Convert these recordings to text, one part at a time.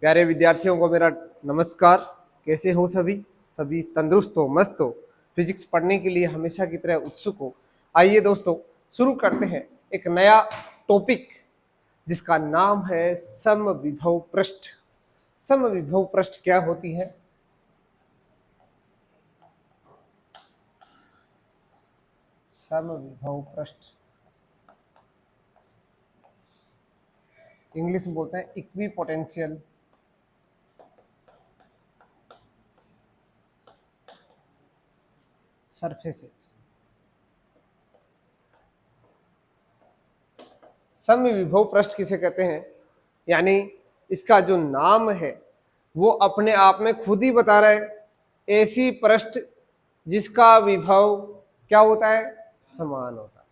प्यारे विद्यार्थियों को मेरा नमस्कार। कैसे हो सभी? सभी तंदुरुस्त हो, मस्त हो, फिजिक्स पढ़ने के लिए हमेशा की तरह उत्सुक हो। आइए दोस्तों, शुरू करते हैं एक नया टॉपिक जिसका नाम है समविभव पृष्ठ। समविभव पृष्ठ क्या होती है? समविभव पृष्ठ इंग्लिश में बोलते हैं इक्विपोटेंशियल सरफेसेस। समविभव पृष्ठ किसे कहते हैं? यानी इसका जो नाम है वो अपने आप में खुद ही बता रहा है। ऐसी पृष्ठ जिसका विभव क्या होता है? समान होता है।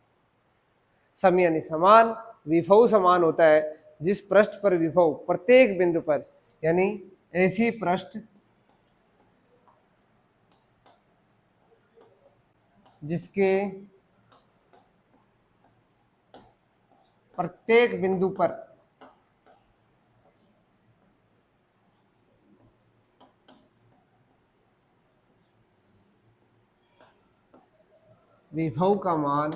सम यानी समान, विभव समान होता है। जिस पृष्ठ पर विभव प्रत्येक बिंदु पर, यानी ऐसी पृष्ठ जिसके प्रत्येक बिंदु पर विभव का मान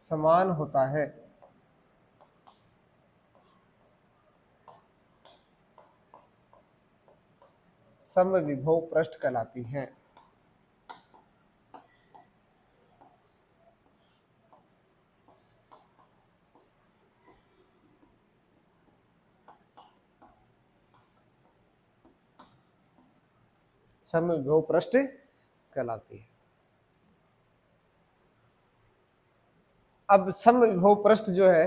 समान होता है, समविभव पृष्ठ कहलाती है। समविभव पृष्ठ कहलाती है। अब समविभव पृष्ठ जो है,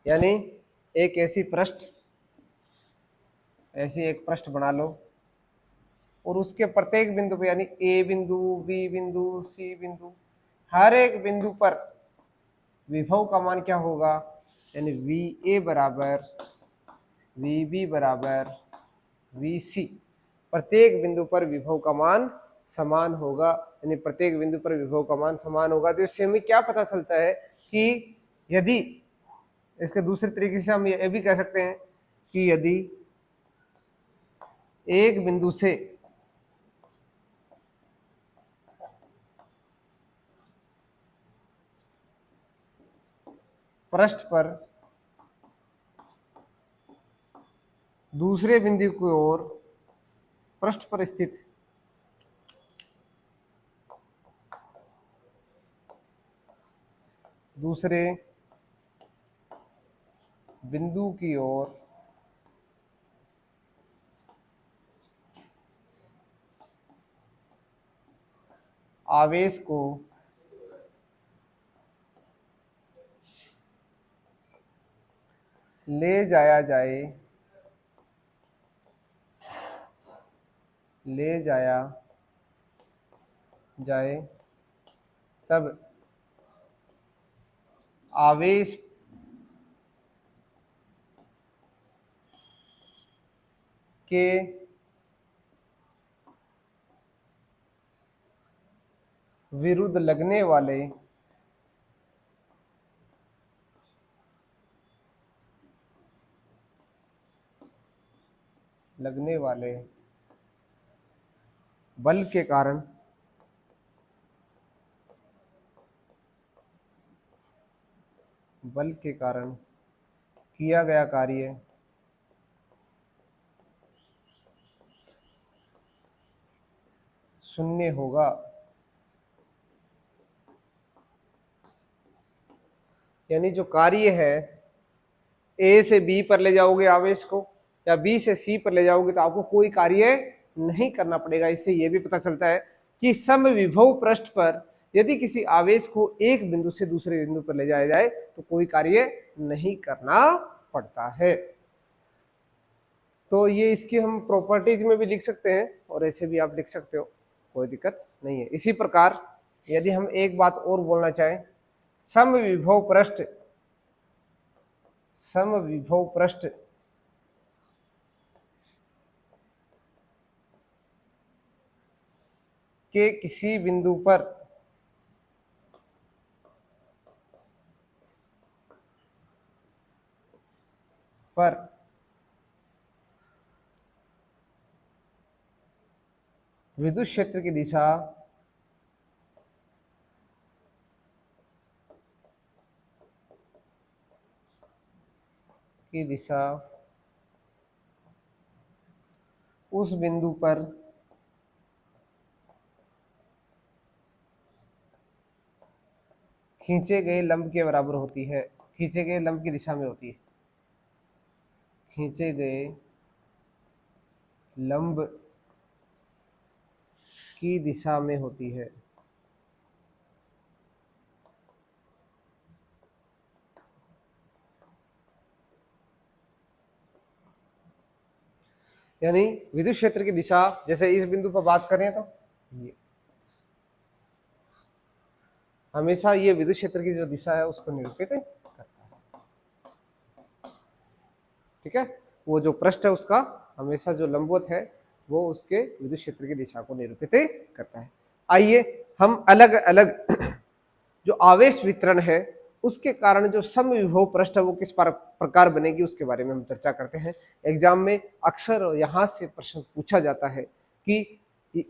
यानी एक ऐसी पृष्ठ, ऐसी एक पृष्ठ बना लो और उसके प्रत्येक बिंदु पर, यानी ए बिंदु, बी बिंदु, सी बिंदु, हर एक बिंदु पर विभव का मान क्या होगा? यानी वी ए बराबर वी बी बराबर वी सी। प्रत्येक बिंदु पर विभव का मान समान होगा, यानी प्रत्येक बिंदु पर विभव का मान समान होगा। तो इससे हमें क्या पता चलता है कि यदि, इसके दूसरे तरीके से हम ये भी कह सकते हैं कि यदि एक बिंदु से पृष्ठ पर दूसरे बिंदु की ओर पृष्ठ पर स्थित दूसरे बिंदु की ओर आवेश को ले जाया जाए, तब आवेश के विरुद्ध लगने वाले बल के कारण किया गया कार्य शून्य होगा। यानी जो कार्य है, ए से बी पर ले जाओगे आवेश को या बी से सी पर ले जाओगे तो आपको कोई कार्य नहीं करना पड़ेगा। इससे यह भी पता चलता है कि समविभव पृष्ठ पर यदि किसी आवेश को एक बिंदु से दूसरे बिंदु पर ले जाया जाए तो कोई कार्य नहीं करना पड़ता है। तो ये इसकी हम प्रॉपर्टीज में भी लिख सकते हैं और ऐसे भी आप लिख सकते हो, कोई दिक्कत नहीं है। इसी प्रकार यदि हम एक बात और बोलना चाहें, समविभव पृष्ठ के किसी बिंदु पर पर विद्युत क्षेत्र की दिशा उस बिंदु पर खींचे गए लंब के बराबर होती है, खींचे गए लंब की दिशा में होती है, खींचे गए लंब की दिशा में होती है। यानी विद्युत क्षेत्र की दिशा, जैसे इस बिंदु पर बात करें तो ये हमेशा ये विद्युत क्षेत्र की जो दिशा है उसको निरूपित करता है। ठीक है, वो जो पृष्ठ है उसका हमेशा जो लंबवत है वो उसके विद्युत क्षेत्र की दिशा को निरूपित करता है। आइए हम अलग अलग जो आवेश वितरण है उसके कारण जो समविभव पृष्ठ है वो किस प्रकार बनेगी उसके बारे में हम चर्चा करते हैं। एग्जाम में अक्सर यहाँ से प्रश्न पूछा जाता है कि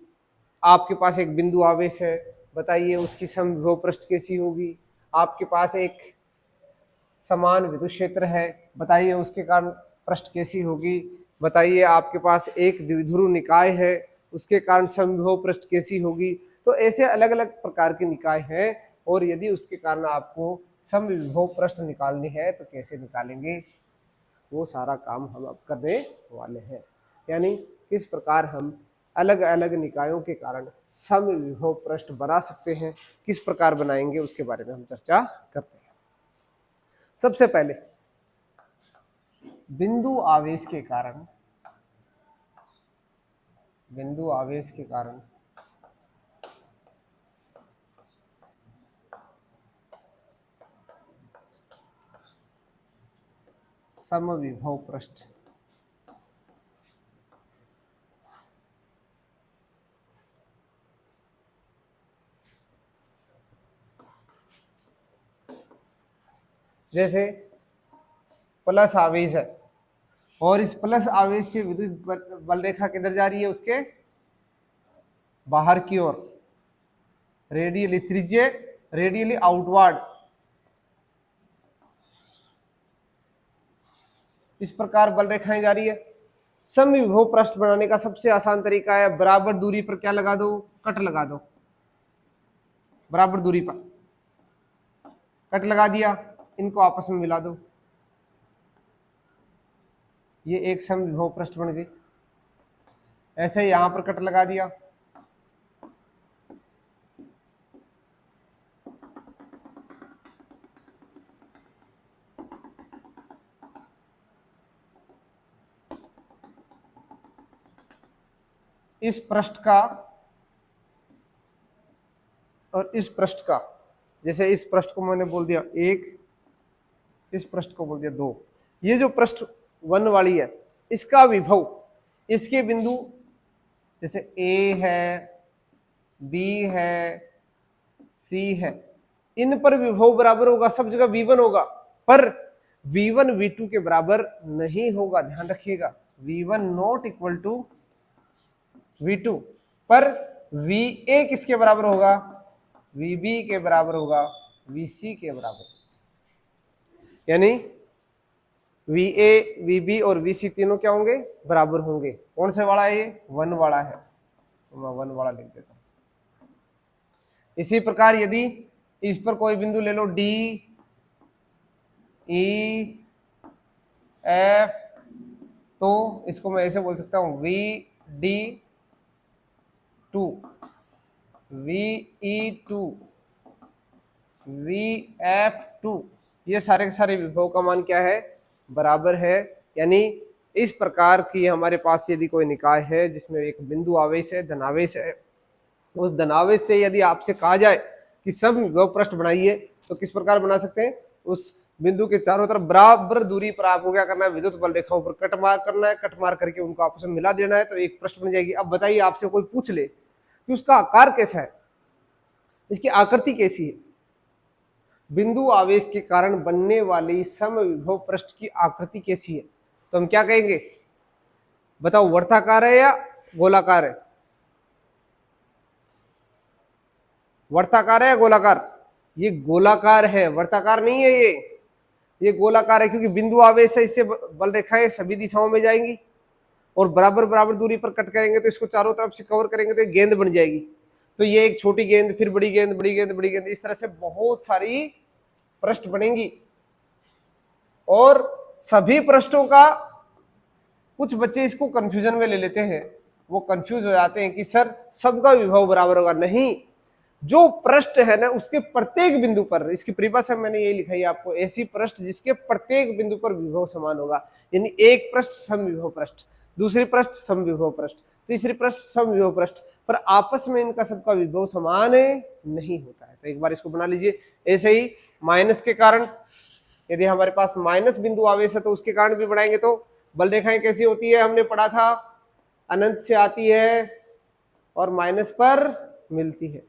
आपके पास एक बिंदु आवेश है, बताइए उसकी समविभव पृष्ठ कैसी होगी। आपके पास एक समान विद्युत क्षेत्र है, बताइए उसके कारण पृष्ठ कैसी होगी। बताइए आपके पास एक द्विध्रुव निकाय है, उसके कारण समविभव पृष्ठ कैसी होगी। तो ऐसे अलग अलग प्रकार के निकाय हैं और यदि उसके कारण आपको समविभव पृष्ठ निकालनी है तो कैसे निकालेंगे, वो सारा काम हम अब करने वाले हैं। यानी किस प्रकार हम अलग अलग निकायों के कारण समविभव पृष्ठ बना सकते हैं, किस प्रकार बनाएंगे उसके बारे में हम चर्चा करते हैं। सबसे पहले बिंदु आवेश के कारण समविभव पृष्ठ जैसे प्लस आवेश है और इस प्लस आवेश से विद्युत बल रेखा किधर जा रही है, उसके बाहर की ओर, रेडियली त्रिज्य, रेडियली आउटवर्ड। इस प्रकार बल रेखाएं जा रही है। समविभव पृष्ठ बनाने का सबसे आसान तरीका है बराबर दूरी पर क्या लगा दो, कट लगा दो। बराबर दूरी पर कट लगा दिया, इनको आपस में मिला दो, ये एक समविभव पृष्ठ बन गई। ऐसे यहां पर कट लगा दिया, इस पृष्ठ का और इस पृष्ठ का, जैसे इस पृष्ठ को मैंने बोल दिया एक, इस पृष्ठ को बोल दिया दो। ये जो पृष्ठ 1 वाली है इसका विभव इसके बिंदु जैसे ए है, बी है, सी है, इन पर विभव बराबर होगा, सब जगह V1 होगा, पर V1 V2 के बराबर नहीं होगा, ध्यान रखिएगा। V1 not equal to V2, पर VA किसके बराबर होगा, VB के बराबर होगा, VC के बराबर। यानी VA, VB और VC तीनों क्या होंगे, बराबर होंगे। कौन से वाला है ये, 1 वाला है, तो मैं 1 वाला लिख देता हूं। इसी प्रकार यदि इस पर कोई बिंदु ले लो D, E, F, तो इसको मैं ऐसे बोल सकता हूं VD2, VE2, VF2, ये सारे के सारे विभव का मान क्या है, बराबर है। यानी इस प्रकार की हमारे पास यदि कोई निकाय है जिसमें एक बिंदु आवेश है, धनावेश है, उस धनावेश से यदि आपसे कहा जाए कि सब विभव पृष्ठ बनाइए तो किस प्रकार बना सकते हैं, उस बिंदु के चारों तरफ बराबर दूरी पर आपको क्या करना है, विद्युत बल रेखाओं पर कट मार करना है, कट मार करके उनको आपस में मिला देना है, तो एक पृष्ठ बन जाएगी। अब बताइए आपसे कोई पूछ ले कि उसका आकार कैसा है, इसकी आकृति कैसी है, बिंदु आवेश के कारण बनने वाली समविभव पृष्ठ की आकृति कैसी है, तो हम क्या कहेंगे, बताओ, वर्ताकार है या गोलाकार है? वर्ताकार है या गोलाकार? ये गोलाकार है, वर्ताकार नहीं है ये गोलाकार है, क्योंकि बिंदु आवेश है, इससे बल रेखाएं सभी दिशाओं में जाएंगी और बराबर बराबर दूरी पर कट करेंगे तो इसको चारों तरफ से कवर करेंगे तो एक गेंद बन जाएगी। तो ये एक छोटी गेंद, फिर बड़ी गेंद, बड़ी गेंद, बड़ी गेंद, इस तरह से बहुत सारी पृष्ठ बनेंगी। और सभी पृष्ठों का, कुछ बच्चे इसको कंफ्यूजन में ले लेते हैं, वो कंफ्यूज हो जाते हैं कि सर सबका विभव बराबर होगा। नहीं, जो पृष्ठ है ना उसके प्रत्येक बिंदु पर, इसकी परिभाषा मैंने ये लिखाई है आपको, ऐसी पृष्ठ जिसके प्रत्येक बिंदु पर विभव समान होगा। यानी एक पृष्ठ समविभव पृष्ठ, दूसरी पृष्ठ समविभव पृष्ठ, तीसरी पृष्ठ समविभव पृष्ठ, पर आपस में इनका सबका विभव समान नहीं होता है। तो एक बार इसको बना लीजिए। ऐसे ही माइनस के कारण, यदि हमारे पास माइनस बिंदु आवेश है तो उसके कारण भी बढ़ाएंगे तो बल रेखाएं कैसी होती है, हमने पढ़ा था, अनंत से आती है और माइनस पर मिलती है।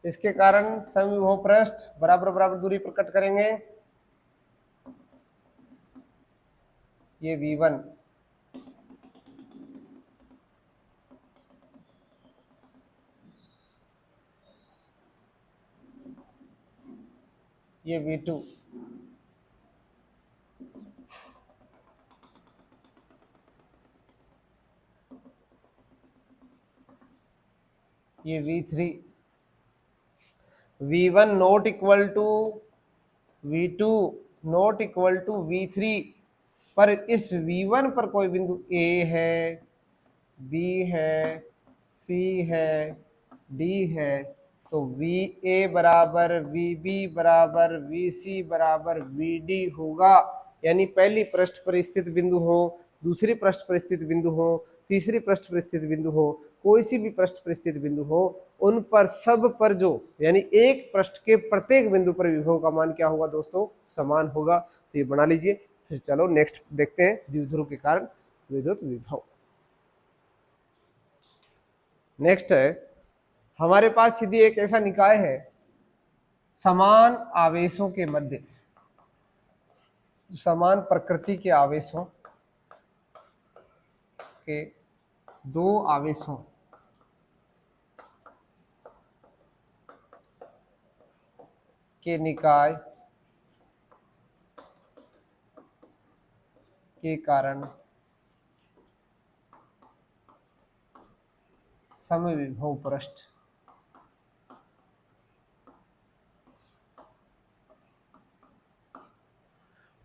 इसके कारण समविभव पृष्ठ बराबर बराबर दूरी पर कट करेंगे। ये V1, ये V2, ये V3, V1 not equal to V2 not equal to V3, पर इस V1 पर कोई बिंदु A है, B है, C है, D है, तो VA बराबर VB बराबर VC बराबर VD होगा। यानी पहली पृष्ठ पर स्थित बिंदु हो, दूसरी पृष्ठ पर स्थित बिंदु हो, तीसरी पृष्ठ पर स्थित बिंदु हो, कोई सी भी पृष्ठ पर स्थित बिंदु हो, उन पर सब पर जो, यानी एक पृष्ठ के प्रत्येक बिंदु पर विभव का मान क्या होगा दोस्तों, समान होगा। तो ये बना लीजिए। फिर चलो नेक्स्ट देखते हैं, द्विध्रुव के कारण विद्युत विभव। नेक्स्ट है, हमारे पास यदि एक ऐसा निकाय है, समान आवेशों के मध्य, समान प्रकृति के आवेशों के दो आवेशों के निकाय के कारण समविभव पृष्ठ,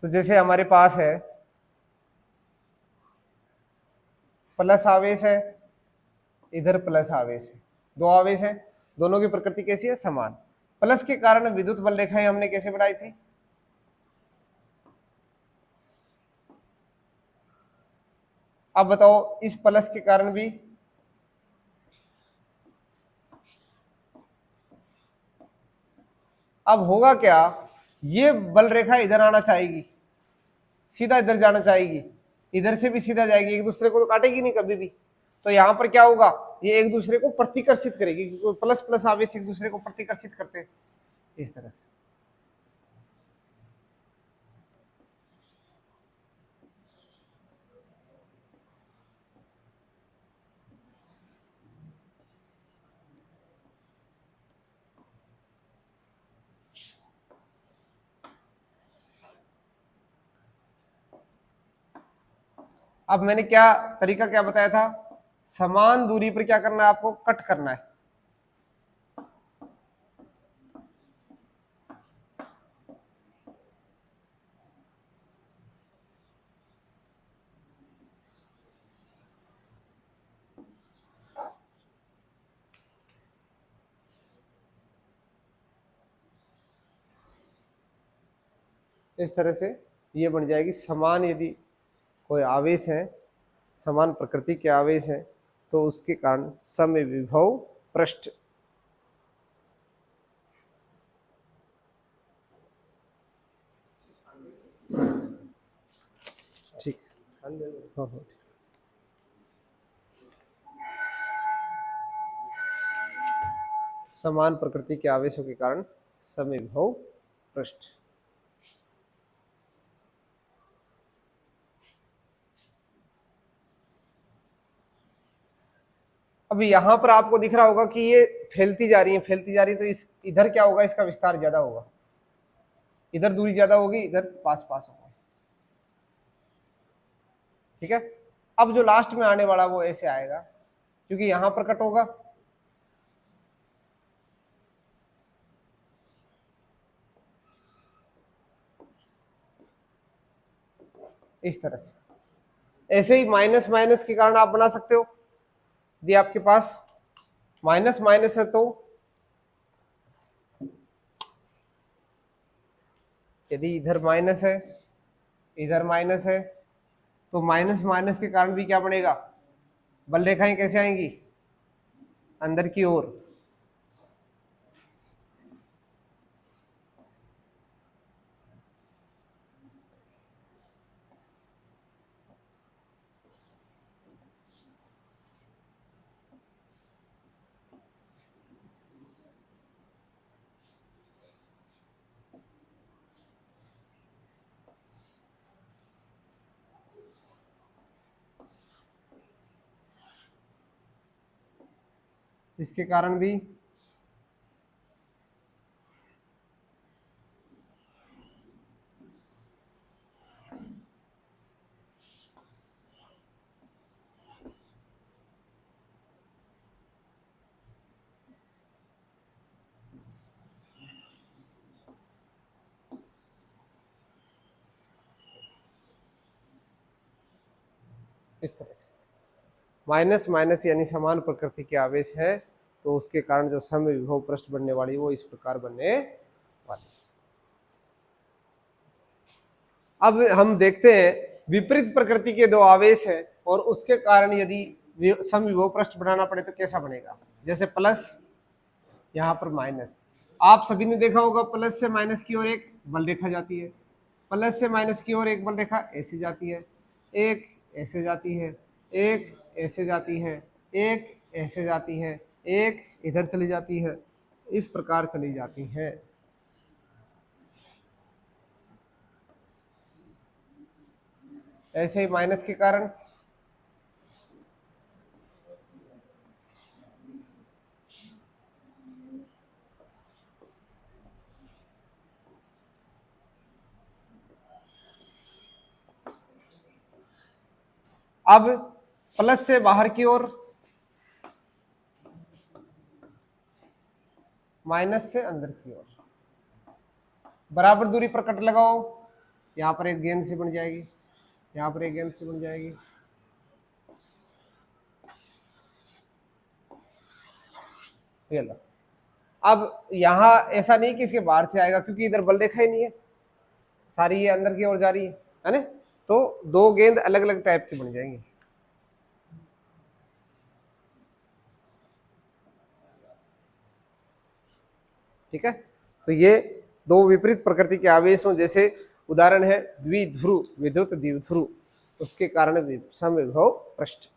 तो जैसे हमारे पास है प्लस आवेश है, इधर प्लस आवेश है, दो आवेश है, दोनों की प्रकृति कैसी है, समान। प्लस के कारण विद्युत बल रेखाएं हमने कैसे बढ़ाई थी, अब बताओ इस प्लस के कारण भी, अब होगा क्या, ये बल रेखा इधर आना चाहेगी, सीधा इधर जाना चाहेगी, इधर से भी सीधा जाएगी, एक दूसरे को तो काटेगी नहीं कभी भी। तो यहां पर क्या होगा, ये एक दूसरे को प्रतिकर्षित करेगी, क्योंकि प्लस प्लस आवेश एक दूसरे को प्रतिकर्षित करते हैं इस तरह से। अब मैंने क्या तरीका क्या बताया था, समान दूरी पर क्या करना है आपको, कट करना है। इस तरह से ये बन जाएगी समान, यदि कोई आवेश है, समान प्रकृति के आवेश है, तो उसके कारण समविभव पृष्ठ। ठीक, हाँ हाँ। समान प्रकृति के आवेशों के कारण समविभव पृष्ठ। अभी यहां पर आपको दिख रहा होगा कि ये फैलती जा रही है, तो इस इधर क्या होगा, इसका विस्तार ज्यादा होगा, इधर दूरी ज्यादा होगी, इधर पास पास होगा। ठीक है, अब जो लास्ट में आने वाला वो ऐसे आएगा, क्योंकि यहां पर कट होगा, इस तरह से। ऐसे ही माइनस माइनस के कारण आप बना सकते हो, यदि आपके पास माइनस माइनस है तो, यदि इधर माइनस है, इधर माइनस है, तो माइनस माइनस के कारण भी क्या बनेगा, बल रेखाएं कैसे आएंगी, अंदर की ओर। इसके कारण भी इस तरह से माइनस माइनस यानी समान प्रकृति के आवेश है, तो उसके कारण जो समविभव पृष्ठ बनने वाली वो इस प्रकार बनने वाली। अब हम देखते हैं विपरीत प्रकृति के दो आवेश हैं और उसके कारण यदि समविभव पृष्ठ बनाना पड़े तो कैसा बनेगा। जैसे प्लस, यहाँ पर माइनस, आप सभी ने देखा होगा प्लस से माइनस की ओर एक बल रेखा जाती है, प्लस से माइनस की ओर एक बल रेखा ऐसे जाती है, एक ऐसे जाती है, एक ऐसे जाती है, एक ऐसे जाती है, एक इधर चली जाती है, इस प्रकार चली जाती है। ऐसे ही माइनस के कारण अब प्लस से बाहर की ओर, माइनस से अंदर की ओर, बराबर दूरी पर कट लगाओ, यहां पर एक गेंद से बन जाएगी, यहां पर एक गेंद से बन जाएगी। ये लो, अब यहां ऐसा नहीं कि इसके बाहर से आएगा, क्योंकि इधर बल रेखा ही नहीं है, सारी ये अंदर की ओर जा रही है ना, तो दो गेंद अलग अलग टाइप की बन जाएंगी। ठीक है, तो ये दो विपरीत प्रकृति के आवेशों जैसे उदाहरण है द्विध्रुव विद्युत द्विध्रुव, उसके कारण समविभव पृष्ठ।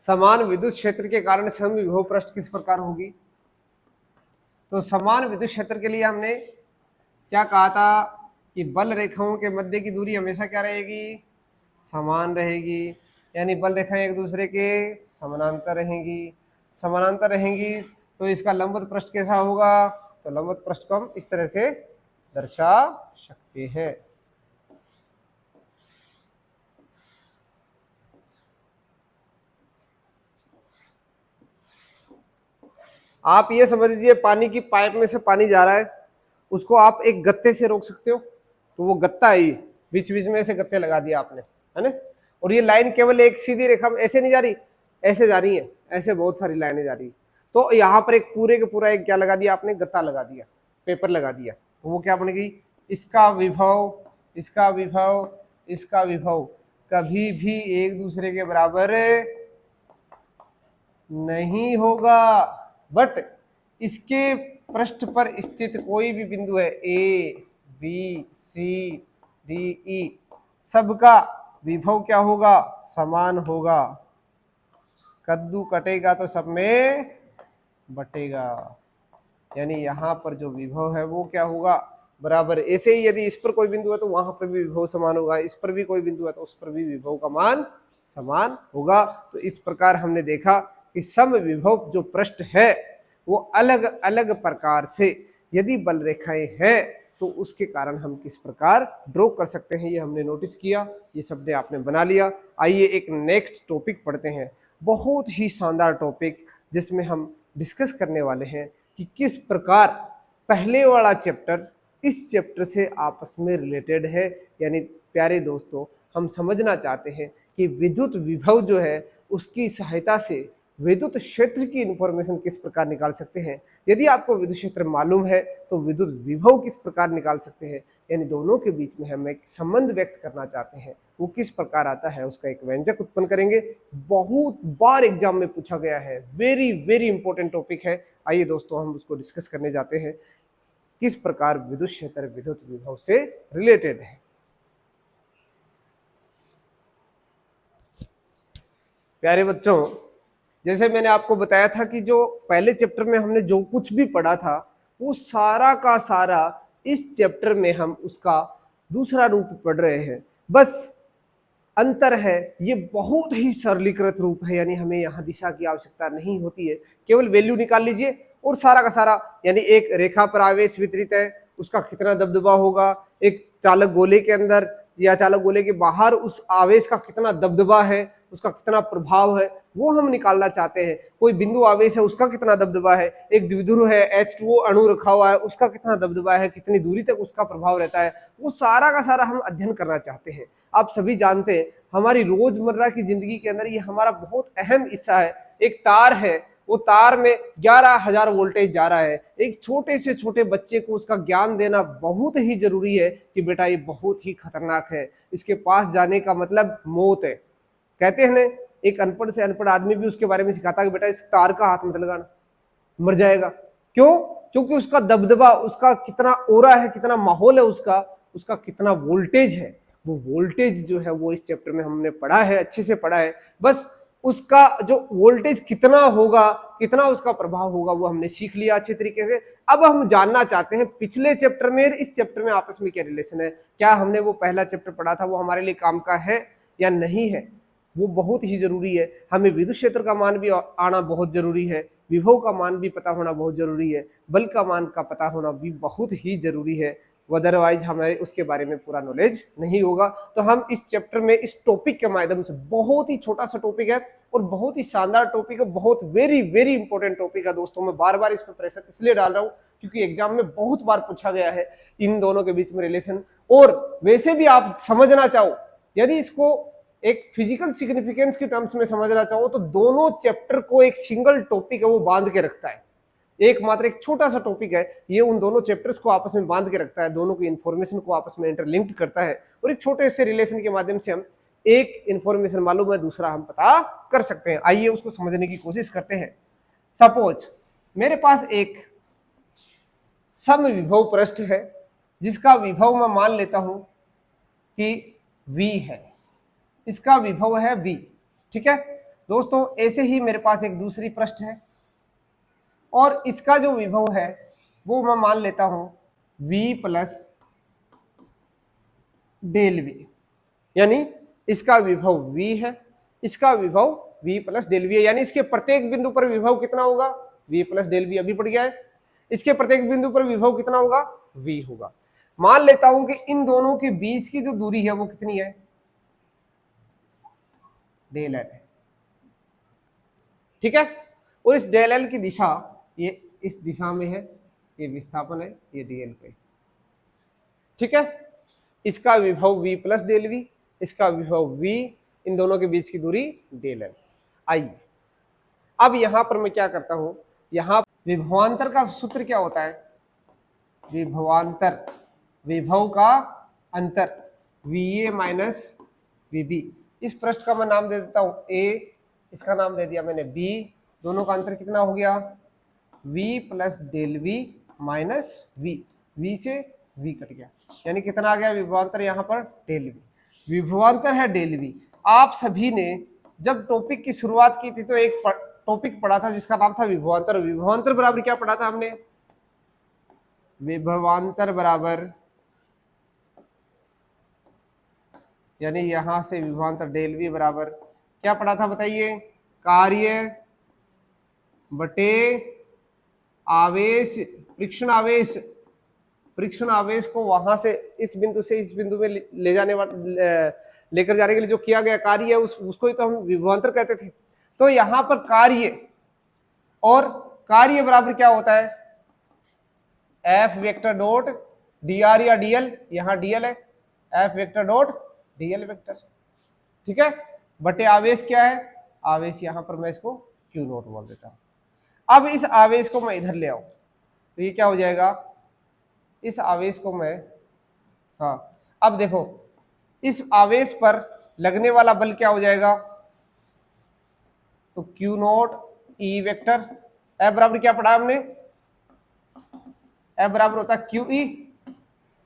समान विद्युत क्षेत्र के कारण समविभव पृष्ठ किस प्रकार होगी। तो समान विद्युत क्षेत्र के लिए हमने क्या कहा था कि बल रेखाओं के मध्य की दूरी हमेशा क्या रहेगी, समान रहेगी, यानी बल रेखाएं एक दूसरे के समानांतर रहेंगी। समानांतर रहेंगी तो इसका लंबवत पृष्ठ कैसा होगा, तो लंबवत पृष्ठ को हम इस तरह से दर्शा सकते हैं। आप ये समझ लीजिए पानी की पाइप में से पानी जा रहा है, उसको आप एक गत्ते से रोक सकते हो, तो वो गत्ता है, बीच बीच में ऐसे गत्ते लगा दिया आपने, है ना, और ये लाइन केवल एक सीधी रेखा में ऐसे नहीं जा रही, ऐसे जा रही है, ऐसे बहुत सारी लाइनें जा रही है, तो यहाँ पर एक पूरे के पूरा एक क्या लगा दिया आपने, गत्ता लगा दिया, पेपर लगा दिया, तो वो क्या बनेगी, इसका विभव, इसका विभव, इसका विभव कभी भी एक दूसरे के बराबर नहीं होगा, बट इसके पृष्ठ पर स्थित कोई भी बिंदु है, A B C D E, सबका विभव क्या होगा, समान होगा। कद्दू कटेगा तो सब में बटेगा, यानी यहाँ पर जो विभव है वो क्या होगा, बराबर। ऐसे ही यदि इस पर कोई बिंदु है तो वहां पर भी विभव समान होगा, इस पर भी कोई बिंदु है तो उस पर भी विभव का मान समान होगा। तो इस प्रकार हमने देखा कि सम विभव जो पृष्ठ है वो अलग अलग प्रकार से यदि बल रेखाएं हैं तो उसके कारण हम किस प्रकार ड्रॉ कर सकते हैं, ये हमने नोटिस किया, ये शब्द आपने बना लिया। आइए एक नेक्स्ट टॉपिक पढ़ते हैं, बहुत ही शानदार टॉपिक जिसमें हम डिस्कस करने वाले हैं कि किस प्रकार पहले वाला चैप्टर इस चैप्टर से आपस में रिलेटेड है। यानी प्यारे दोस्तों, हम समझना चाहते हैं कि विद्युत विभव जो है उसकी सहायता से विद्युत क्षेत्र की इंफॉर्मेशन किस प्रकार निकाल सकते हैं। यदि आपको विद्युत क्षेत्र मालूम है तो विद्युत विभव किस प्रकार निकाल सकते हैं, यानी दोनों के बीच में हम एक संबंध व्यक्त करना चाहते हैं, वो किस प्रकार आता है उसका एक व्यंजक उत्पन्न करेंगे। बहुत बार एग्जाम में पूछा गया है, वेरी वेरी इंपॉर्टेंट टॉपिक है। आइए दोस्तों हम उसको डिस्कस करने जाते हैं, किस प्रकार विद्युत क्षेत्र विद्युत विभव से रिलेटेड है। प्यारे बच्चों, जैसे मैंने आपको बताया था कि जो पहले चैप्टर में हमने जो कुछ भी पढ़ा था वो सारा का सारा इस चैप्टर में हम उसका दूसरा रूप पढ़ रहे हैं। बस अंतर है, ये बहुत ही सरलीकृत रूप है, यानी हमें यहाँ दिशा की आवश्यकता नहीं होती है, केवल वैल्यू निकाल लीजिए और सारा का सारा, यानी एक रेखा पर आवेश वितरित है उसका कितना दबदबा होगा, एक चालक गोले के अंदर या चालक गोले के बाहर उस आवेश का कितना दबदबा है, उसका कितना प्रभाव है, वो हम निकालना चाहते हैं। कोई बिंदु आवेश है उसका कितना दबदबा है, एक द्विध्रुव है H2O अणु रखा हुआ है उसका कितना दबदबा है, कितनी दूरी तक उसका प्रभाव रहता है, वो सारा का सारा हम अध्ययन करना चाहते हैं। आप सभी जानते हैं हमारी रोजमर्रा की जिंदगी के अंदर ये हमारा बहुत अहम हिस्सा है। एक तार है, वो तार में 11,000 वोल्टेज जा रहा है, एक छोटे से छोटे बच्चे को उसका ज्ञान देना बहुत ही जरूरी है कि बेटा ये बहुत ही खतरनाक है, इसके पास जाने का मतलब मौत है। कहते हैं ना, एक अनपढ़ से अनपढ़ आदमी भी उसके बारे में सिखाता है कि बेटा इस तार का हाथ मत लगाना, मर जाएगा। क्यों? क्योंकि उसका दबदबा, उसका कितना ओरा है, कितना माहौल है, उसका कितना वोल्टेज है, वो वोल्टेज जो है वो इस चैप्टर में हमने पढ़ा है, अच्छे से पढ़ा है। बस उसका जो वोल्टेज कितना होगा, कितना उसका प्रभाव होगा, वो हमने सीख लिया अच्छे तरीके से। अब हम जानना चाहते हैं पिछले चैप्टर में इस चैप्टर में आपस में क्या रिलेशन है, क्या हमने वो पहला चैप्टर पढ़ा था वो हमारे लिए काम का है या नहीं है। वो बहुत ही जरूरी है। हमें विद्युत क्षेत्र का मान भी आना बहुत जरूरी है, विभव का मान भी पता होना बहुत जरूरी है, बल का मान का पता होना भी बहुत ही जरूरी है, अदरवाइज हमें उसके बारे में पूरा नॉलेज नहीं होगा। तो हम इस चैप्टर में इस टॉपिक के माध्यम से, बहुत ही छोटा सा टॉपिक है और बहुत ही शानदार टॉपिक है, बहुत वेरी वेरी इंपॉर्टेंट टॉपिक है दोस्तों। मैं बार बार इस पर प्रेशर इसलिए डाल रहा हूँ क्योंकि एग्जाम में बहुत बार पूछा गया है इन दोनों के बीच में रिलेशन। और वैसे भी आप समझना चाहो, यदि इसको एक फिजिकल सिग्निफिकेंस के टर्म्स में समझना चाहो तो दोनों चैप्टर को एक सिंगल टॉपिक है वो बांध के रखता है। एकमात्र एक छोटा सा टॉपिक है, ये उन दोनों चैप्टर्स को आपस में बांध के रखता है, दोनों की इंफॉर्मेशन को आपस में इंटरलिंक्ड करता है और एक छोटे से रिलेशन के माध्यम से हम एक इंफॉर्मेशन मालूम है दूसरा हम पता कर सकते हैं। आइए उसको समझने की कोशिश करते हैं। सपोज मेरे पास एक समविभव पृष्ठ है जिसका विभव मैं मान लेता हूं कि V है, इसका विभव है V। ठीक है दोस्तों, ऐसे ही मेरे पास एक दूसरी पृष्ठ है और इसका जो विभव है वो मैं मान लेता हूं V प्लस डेल V, यानी इसका विभव V है, इसका विभव V प्लस डेल V है, यानी इसके प्रत्येक बिंदु पर विभव कितना होगा, V प्लस डेल V। अभी पड़ गया है, इसके प्रत्येक बिंदु पर विभव कितना होगा, V होगा। मान लेता हूं कि इन दोनों के बीच की जो दूरी है वो कितनी है, डेल एल है। ठीक है, और इस डेल एल की दिशा ये इस दिशा में है, ये विस्थापन है, ये डीएल का। ठीक है, इसका विभव V प्लस डेल V, इसका विभव V, इन दोनों के बीच की दूरी डेल एल। आइए अब यहां पर मैं क्या करता हूं, यहां विभवांतर का सूत्र क्या होता है, विभवांतर, विभव का अंतर, VA माइनस VB। इस पृष्ठ का मैं नाम दे देता हूं A, इसका नाम दे दिया मैंने B, दोनों का अंतर कितना हो गया, V plus del V minus V, V से V कट गया, यानी कितना आ गया विभवांतर यहाँ पर, डेल V। विभवांतर है डेल V। आप सभी ने जब टॉपिक की शुरुआत की थी तो एक टॉपिक पढ़ा था जिसका नाम था विभवांतर। विभवांतर बराबर क्या पढ़ा था हमने? विभवांतर बराबर यानी यहां से विभवांतर डेल वी बराबर क्या पढ़ा था बताइए? कार्य बटे आवेश, परीक्षण आवेश। परीक्षण आवेश को वहां से इस बिंदु से इस बिंदु में ले जाने लेकर जाने के लिए जो किया गया कार्य है उसको ही तो हम विभवांतर कहते थे। तो यहां पर कार्य और कार्य बराबर क्या होता है? F vector dot D R या डीएल, यहां डीएल है, F vector dot DL vector, ठीक है, बटे आवेश क्या है? आवेश यहां पर मैं इसको क्यू नोट बोल देता हूं। अब इस आवेश को मैं इधर ले आऊं तो ये क्या हो जाएगा? इस आवेश को मैं, हाँ अब देखो इस आवेश पर लगने वाला बल क्या हो जाएगा? तो Q note E vector, F बराबर क्या पढ़ा हमने? एफ बराबर होता है क्यू ई।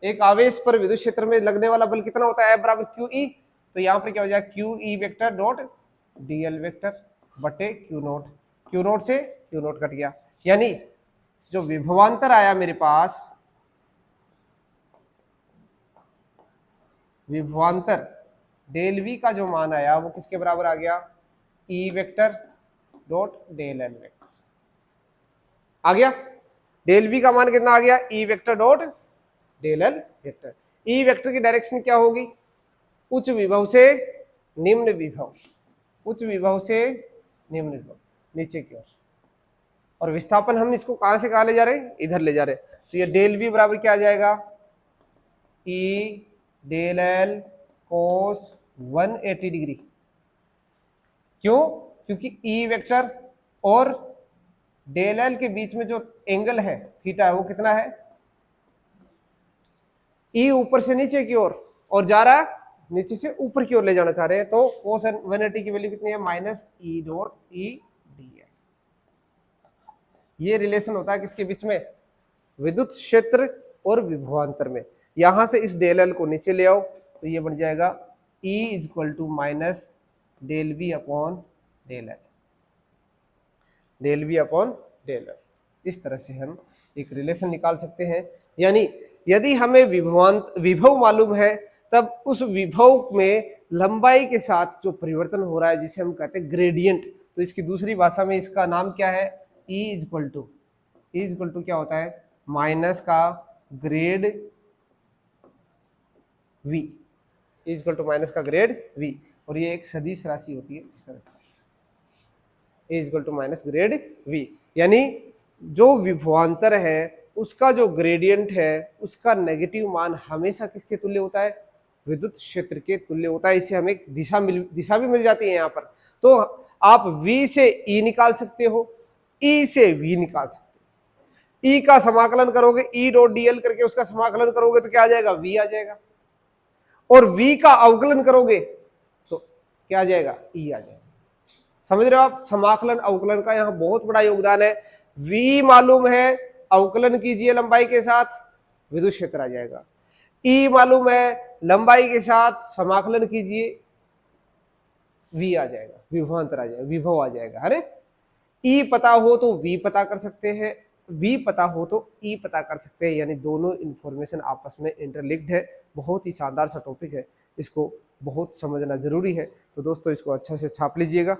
एक आवेश पर विद्युत क्षेत्र में लगने वाला बल कितना होता है? एफ बराबर क्यू ई। तो यहां पर क्या हो जाएगा? Q E vector dot DL vector बटे क्यू नोट। क्यू नोट से क्यू नोट कट गया, यानी जो विभवांतर आया मेरे पास, विभवांतर डेल वी का जो मान आया वो किसके बराबर आ गया? E vector dot del L vector आ गया। डेल वी का मान कितना आ गया? E vector dot del L vector. E vector की डायरेक्शन क्या होगी? उच्च विभव से निम्न विभव, उच्च विभव से निम्न विभव, नीचे की ओर। और विस्थापन हम इसको कहां से कहां ले जा रहे हैं? इधर ले जा रहे हैं। तो ये डेल वी बराबर क्या आ जाएगा? E del L cos 180 degree. क्यों? क्योंकि ई वेक्टर और डेल एल के बीच में जो एंगल है थीटा है वो कितना है? ई ऊपर से नीचे की ओर और जा रहा है नीचे से ऊपर की ओर ले जाना चाह रहे हैं, तो कोस 180 की वैल्यू कितनी है? Minus E dot E D L. ये रिलेशन होता है किसके बीच में? विद्युत क्षेत्र और विभवांतर में। यहां से इस डेल एल को नीचे ले आओ तो ये बन जाएगा E is equal to minus del V upon del L, del V upon del L. इस तरह से हम एक रिलेशन निकाल सकते हैं। यानी यदि हमें विभव मालूम है तब उस विभव में लंबाई के साथ जो परिवर्तन हो रहा है जिसे हम कहते हैं ग्रेडियंट, तो इसकी दूसरी भाषा में इसका नाम क्या है? E इज इक्वल टू क्या होता है? माइनस का grade v, is equal to minus का ग्रेड v। और ये एक सदिश राशि होती है इस तरह से, is equal to minus grade v। यानी जो विभवांतर है उसका जो ग्रेडियंट है उसका नेगेटिव मान हमेशा किसके तुल्य होता है? विद्युत क्षेत्र के तुल्य होता है। इससे हमें एक दिशा भी मिल जाती है यहाँ पर। तो आप v से e निकाल सकते हो, e से v निकाल सकते हो। e का समाकलन करोगे, e डॉट डीएल करके उसका समाकलन करोगे तो क्या आ जाएगा? v आ जाएगा। और v का अवकलन करोगे तो क्या आ जाएगा? e आ जाएगा। समझ रहे हो आप? समाकलन अवकलन का यहाँ बहुत बड़ा योगदान है। v मालूम है, अवकलन कीजिए लंबाई के साथ, विद्युत क्षेत्र आ जाएगा। e मालूम है, लंबाई के साथ समाकलन कीजिए, v आ जाएगा, विभवांतर आ जाएगा, विभव आ जाएगा। है e पता हो तो v पता कर सकते हैं, v पता हो तो e पता कर सकते हैं। यानी दोनों इंफॉर्मेशन आपस में इंटरलिंक्ड है। बहुत ही शानदार सा टॉपिक है, इसको बहुत समझना जरूरी है। तो दोस्तों इसको अच्छा से छाप लीजिएगा।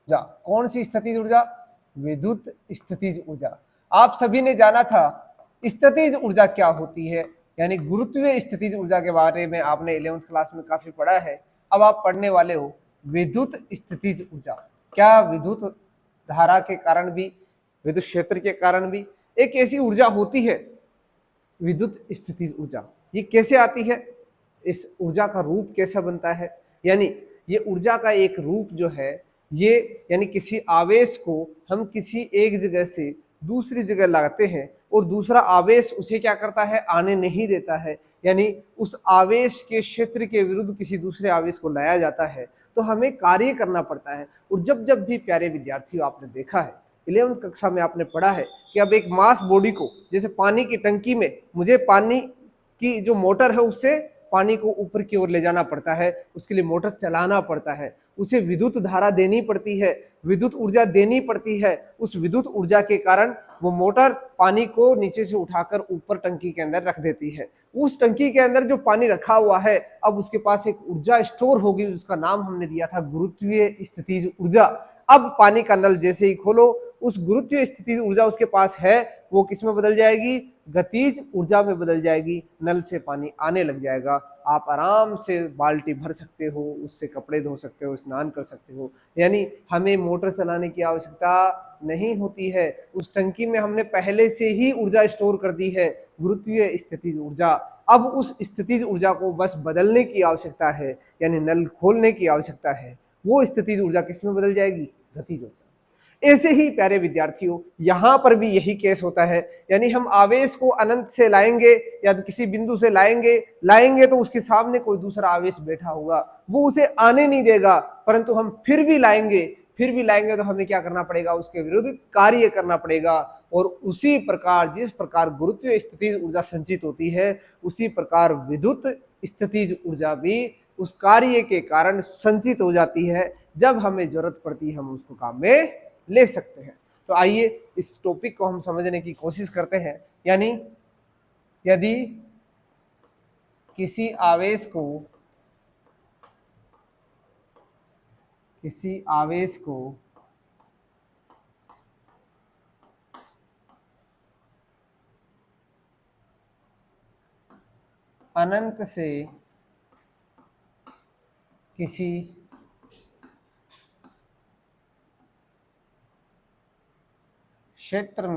कौन सी स्थितिज ऊर्जा? विद्युत स्थितिज ऊर्जा। आप सभी ने जाना था स्थितिज ऊर्जा क्या होती है, यानी गुरुत्वीय स्थितिज ऊर्जा के बारे में आपने 11वीं क्लास में काफी पढ़ा है। अब आप पढ़ने वाले हो विद्युत स्थितिज ऊर्जा। क्या विद्युत धारा के कारण भी, विद्युत क्षेत्र के कारण भी एक ऐसी ऊर्जा होती है विद्युत स्थितिज ऊर्जा? ये कैसे आती है? इस ऊर्जा का रूप कैसा बनता है? यानी ये ऊर्जा का एक रूप जो है ये, यानी किसी आवेश को हम किसी एक जगह से दूसरी जगह लाते हैं और दूसरा आवेश उसे क्या करता है? आने नहीं देता है। यानी उस आवेश के क्षेत्र के विरुद्ध किसी दूसरे आवेश को लाया जाता है, तो हमें कार्य करना पड़ता है। और जब भी प्यारे विद्यार्थियों आपने देखा है 11वीं कक्षा में आपने पढ़ा है कि अब एक मास बॉडी को, जैसे पानी की टंकी में मुझे पानी की जो मोटर है उससे पानी को ऊपर की ओर ले जाना पड़ता है, उसके लिए मोटर चलाना पड़ता है, उसे विद्युत धारा देनी पड़ती है, विद्युत ऊर्जा देनी पड़ती है। उस विद्युत ऊर्जा के कारण वो मोटर पानी को नीचे से उठाकर ऊपर टंकी के अंदर रख देती है। उस टंकी के अंदर जो पानी रखा हुआ है, अब उसके पास एक ऊर्जा स्टोर होगी, उसका नाम हमने दिया था गुरुत्वीय स्थितिज ऊर्जा। अब पानी का नल जैसे ही खोलो, उस गुरुत्वीय स्थितिज ऊर्जा उसके पास है, वो किस में बदल जाएगी? गतिज ऊर्जा में बदल जाएगी। नल से पानी आने लग जाएगा, आप आराम से बाल्टी भर सकते हो, उससे कपड़े धो सकते हो, स्नान कर सकते हो। यानी हमें मोटर चलाने की आवश्यकता नहीं होती है। उस टंकी में हमने पहले से ही ऊर्जा स्टोर कर दी है, गुरुत्वीय स्थितिज ऊर्जा। अब उस स्थितिज ऊर्जा को बस बदलने की आवश्यकता है, यानी नल खोलने की आवश्यकता है। वो स्थितिज ऊर्जा किस में बदल जाएगी? गतिज ऊर्जा। ऐसे ही प्यारे विद्यार्थियों, यहां पर भी यही केस होता है। यानी हम आवेश को अनंत से लाएंगे या तो किसी बिंदु से लाएंगे तो उसके सामने कोई दूसरा आवेश बैठा होगा, वो उसे आने नहीं देगा, परंतु हम फिर भी लाएंगे तो हमें क्या करना पड़ेगा? उसके विरुद्ध कार्य करना पड़ेगा। और उसी प्रकार जिस प्रकार गुरुत्वीय स्थितिज ऊर्जा संचित होती है, उसी प्रकार विद्युत स्थितिज ऊर्जा भी उस कार्य के कारण संचित हो जाती है। जब हमें जरूरत पड़ती है हम उसको काम में ले सकते हैं। तो आइए इस टॉपिक को हम समझने की कोशिश करते हैं। यानी यदि किसी आवेश को अनंत से किसी क्षेत्र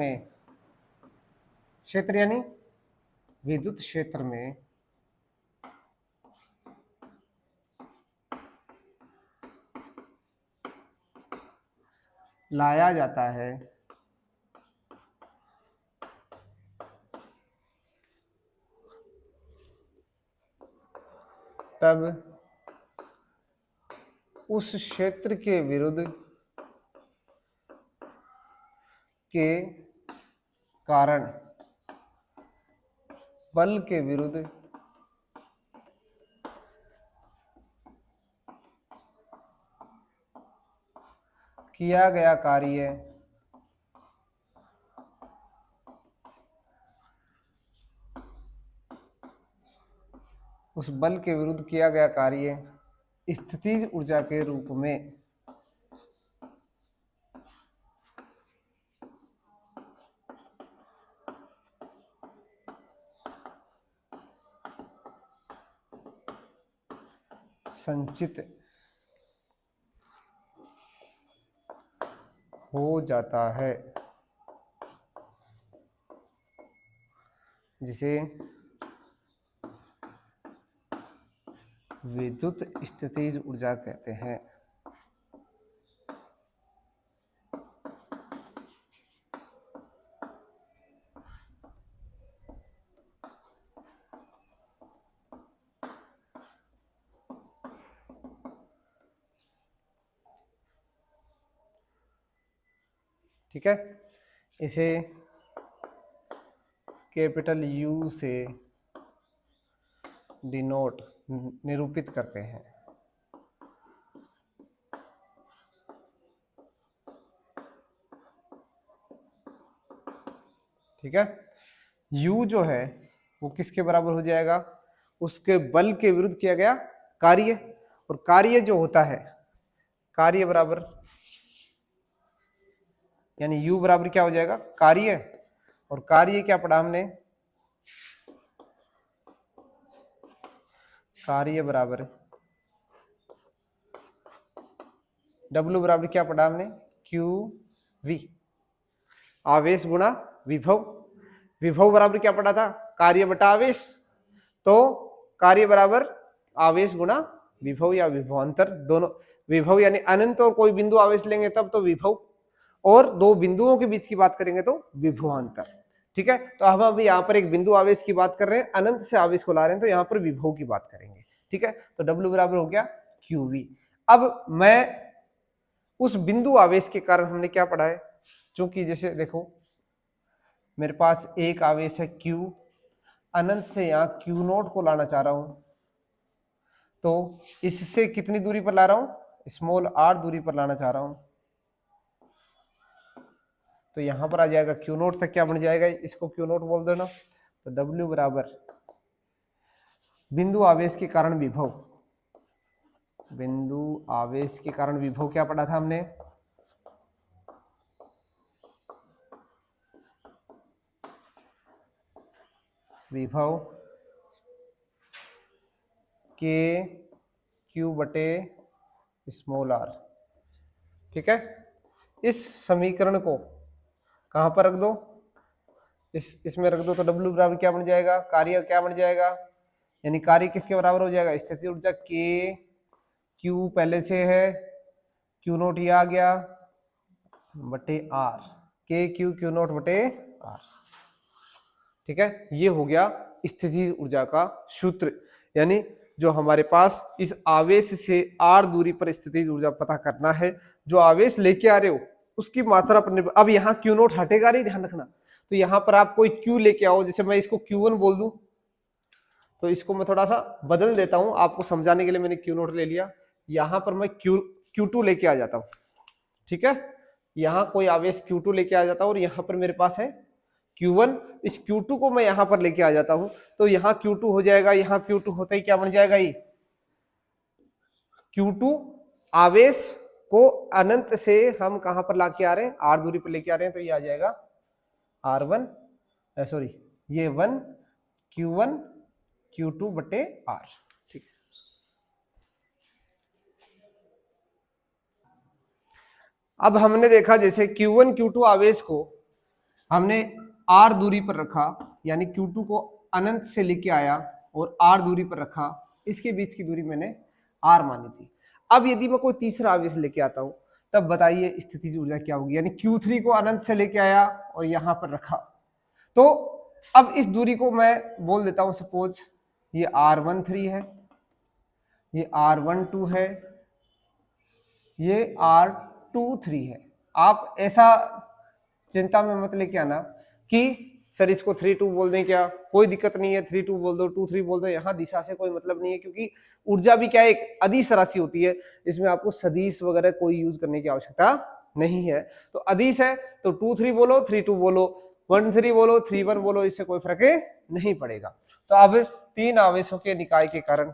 यानी विद्युत क्षेत्र में लाया जाता है, तब उस क्षेत्र के विरुद्ध के कारण बल के विरुद्ध किया गया कार्य उस बल के विरुद्ध किया गया कार्य स्थितिज ऊर्जा के रूप में संचित हो जाता है, जिसे विद्युत स्थितिज ऊर्जा कहते हैं। ठीक है, इसे कैपिटल यू से डिनोट निरूपित करते हैं। ठीक है, U जो है वो किसके बराबर हो जाएगा? उसके बल के विरुद्ध किया गया कार्य, और कार्य जो होता है कार्य बराबर, यानी U बराबर क्या हो जाएगा? कार्य। और कार्य क्या पढ़ा हमने? कार्य बराबर W बराबर क्या पढ़ा हमने? QV, आवेश गुणा विभव। विभव बराबर क्या पढ़ा था? कार्य बटा आवेश। तो कार्य बराबर आवेश गुणा विभव या विभवांतर, दोनों। विभव यानी अनंत और कोई बिंदु आवेश लेंगे तब तो विभव, और दो बिंदुओं के बीच की बात करेंगे तो विभवांतर। ठीक है, तो हम अभी यहाँ पर एक बिंदु आवेश की बात कर रहे हैं, अनंत से आवेश को ला रहे हैं, तो यहाँ पर विभव की बात करेंगे। ठीक है, तो W बराबर हो गया QV। अब मैं उस बिंदु आवेश के कारण हमने क्या पढ़ा है, चूंकि जैसे देखो मेरे पास एक आवेश है Q, अनंत से यहाँ Q0 को लाना चाह रहा हूं, तो इससे कितनी दूरी पर ला रहा हूं, स्मॉल r दूरी पर लाना चाह रहा हूं, तो यहां पर आ जाएगा क्यू नोट तक क्या बन जाएगा, इसको क्यू नोट बोल देना। तो W बराबर बिंदु आवेश के कारण विभव, बिंदु आवेश के कारण विभव क्या पढ़ा था हमने, विभव के क्यू बटे स्मॉल r। ठीक है, इस समीकरण को कहां पर रख दो, इसमें रख दो, तो W बराबर क्या बन जाएगा, कार्य क्या बन जाएगा, यानी कार्य किसके बराबर हो जाएगा, स्थितिज ऊर्जा के क्यू पहले से है, क्यू नोट ये आ गया बटे आर, के क्यू क्यू नोट बटे आर। ठीक है, ये हो गया स्थितिज ऊर्जा का सूत्र, यानी जो हमारे पास इस आवेश से आर दूरी पर स्थितिज ऊर्जा पता करना है, जो आवेश लेके आ रहे हो उसकी मात्रा पर निर्भर। अब यहाँ क्यू नोट हटेगा नहीं, ध्यान रखना, तो यहाँ पर आप कोई क्यू लेके आओ, जैसे मैं इसको Q1 बोल दूं, तो इसको मैं थोड़ा सा बदल देता हूं आपको समझाने के लिए, मैंने क्यू नोट ले लिया, यहां पर मैं Q2 लेके आ जाता हूं। ठीक है, यहां कोई आवेश Q2 लेके आ जाता हूं और यहां पर मेरे पास है Q1, इस Q2 को मैं यहां पर लेके आ जाता हूं, तो यहां Q2 हो जाएगा, यहां Q2 होता ही क्या बन जाएगा, ये Q2 आवेश को अनंत से हम कहां पर लाके आ रहे हैं, R दूरी पर लेके आ रहे हैं, तो ये आ जाएगा R1, सॉरी ये 1 Q1 Q2 बटे R। ठीक है, अब हमने देखा जैसे Q1 Q2 आवेश को हमने R दूरी पर रखा, यानी Q2 को अनंत से लेके आया और R दूरी पर रखा, इसके बीच की दूरी मैंने R मानी थी। अब यदि मैं कोई तीसरा आवेश लेके आता हूं, तब बताइए स्थितिज ऊर्जा क्या होगी, यानी Q3 को अनंत से लेके आया और यहां पर रखा, तो अब इस दूरी को मैं बोल देता हूं, सपोज ये R13 है, ये R12 है, ये R23 है। आप ऐसा चिंता में मत लेके आना कि सर इसको 32 बोल दें, क्या कोई दिक्कत नहीं है, 32 बोल दो, 23 बोल दो, यहाँ दिशा से कोई मतलब नहीं है, क्योंकि ऊर्जा भी क्या एक अदिश राशि होती है, इसमें आपको सदिश वगैरह कोई यूज करने की आवश्यकता नहीं है। तो अदिश है तो 23 बोलो, 32 बोलो, 13 बोलो, 31 बोलो, इससे कोई फर्क नहीं पड़ेगा। तो अब तीन आवेशों के निकाय के कारण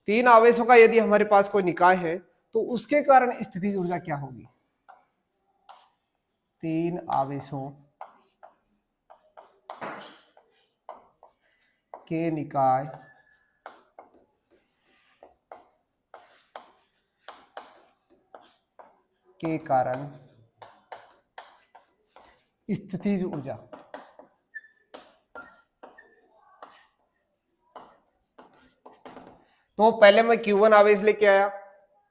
तीन आवेशों का यदि हमारे पास कोई निकाय है, तो उसके कारण स्थितिज ऊर्जा क्या होगी, तीन आवेशों के निकाय के कारण स्थितिज ऊर्जा, तो पहले मैं Q1 आवेश लेके आया,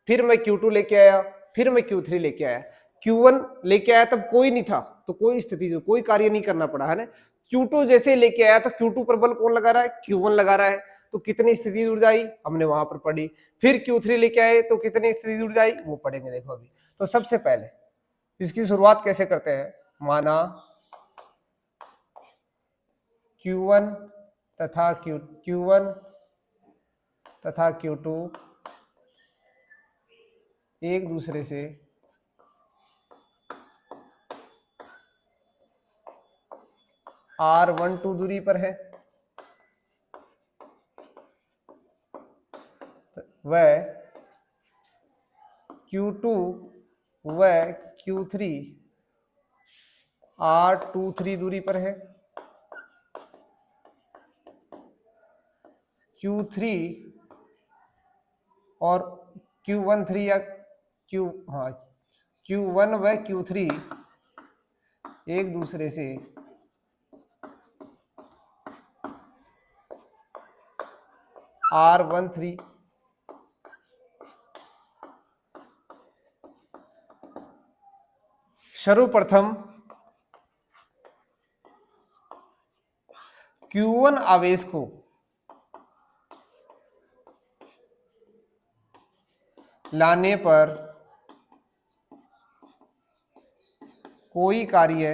फिर मैं Q2 लेके आया, फिर मैं Q3 लेके आया। Q1 लेके आया तब कोई नहीं था, तो कोई स्थिति कोई कार्य नहीं करना पड़ा है ना। Q2 जैसे लेके आया तो Q2 पर बल कौन लगा रहा है, Q1 लगा रहा है, तो कितनी स्थिति ऊर्जा आई हमने वहां पर पढ़ी। फिर Q3 लेके आए तो कितनी स्थिति ऊर्जा आई वो पढ़ेंगे, देखो अभी। तो सबसे पहले इसकी शुरुआत कैसे करते हैं, माना Q1 तथा Q1 तथा Q2 एक दूसरे से R12 दूरी पर है, वह Q2 व Q3 R23 दूरी पर है। Q3 और Q13 या Q1 व Q3 एक दूसरे से R13 सर्वप्रथम Q1 आवेश को लाने पर कोई कार्य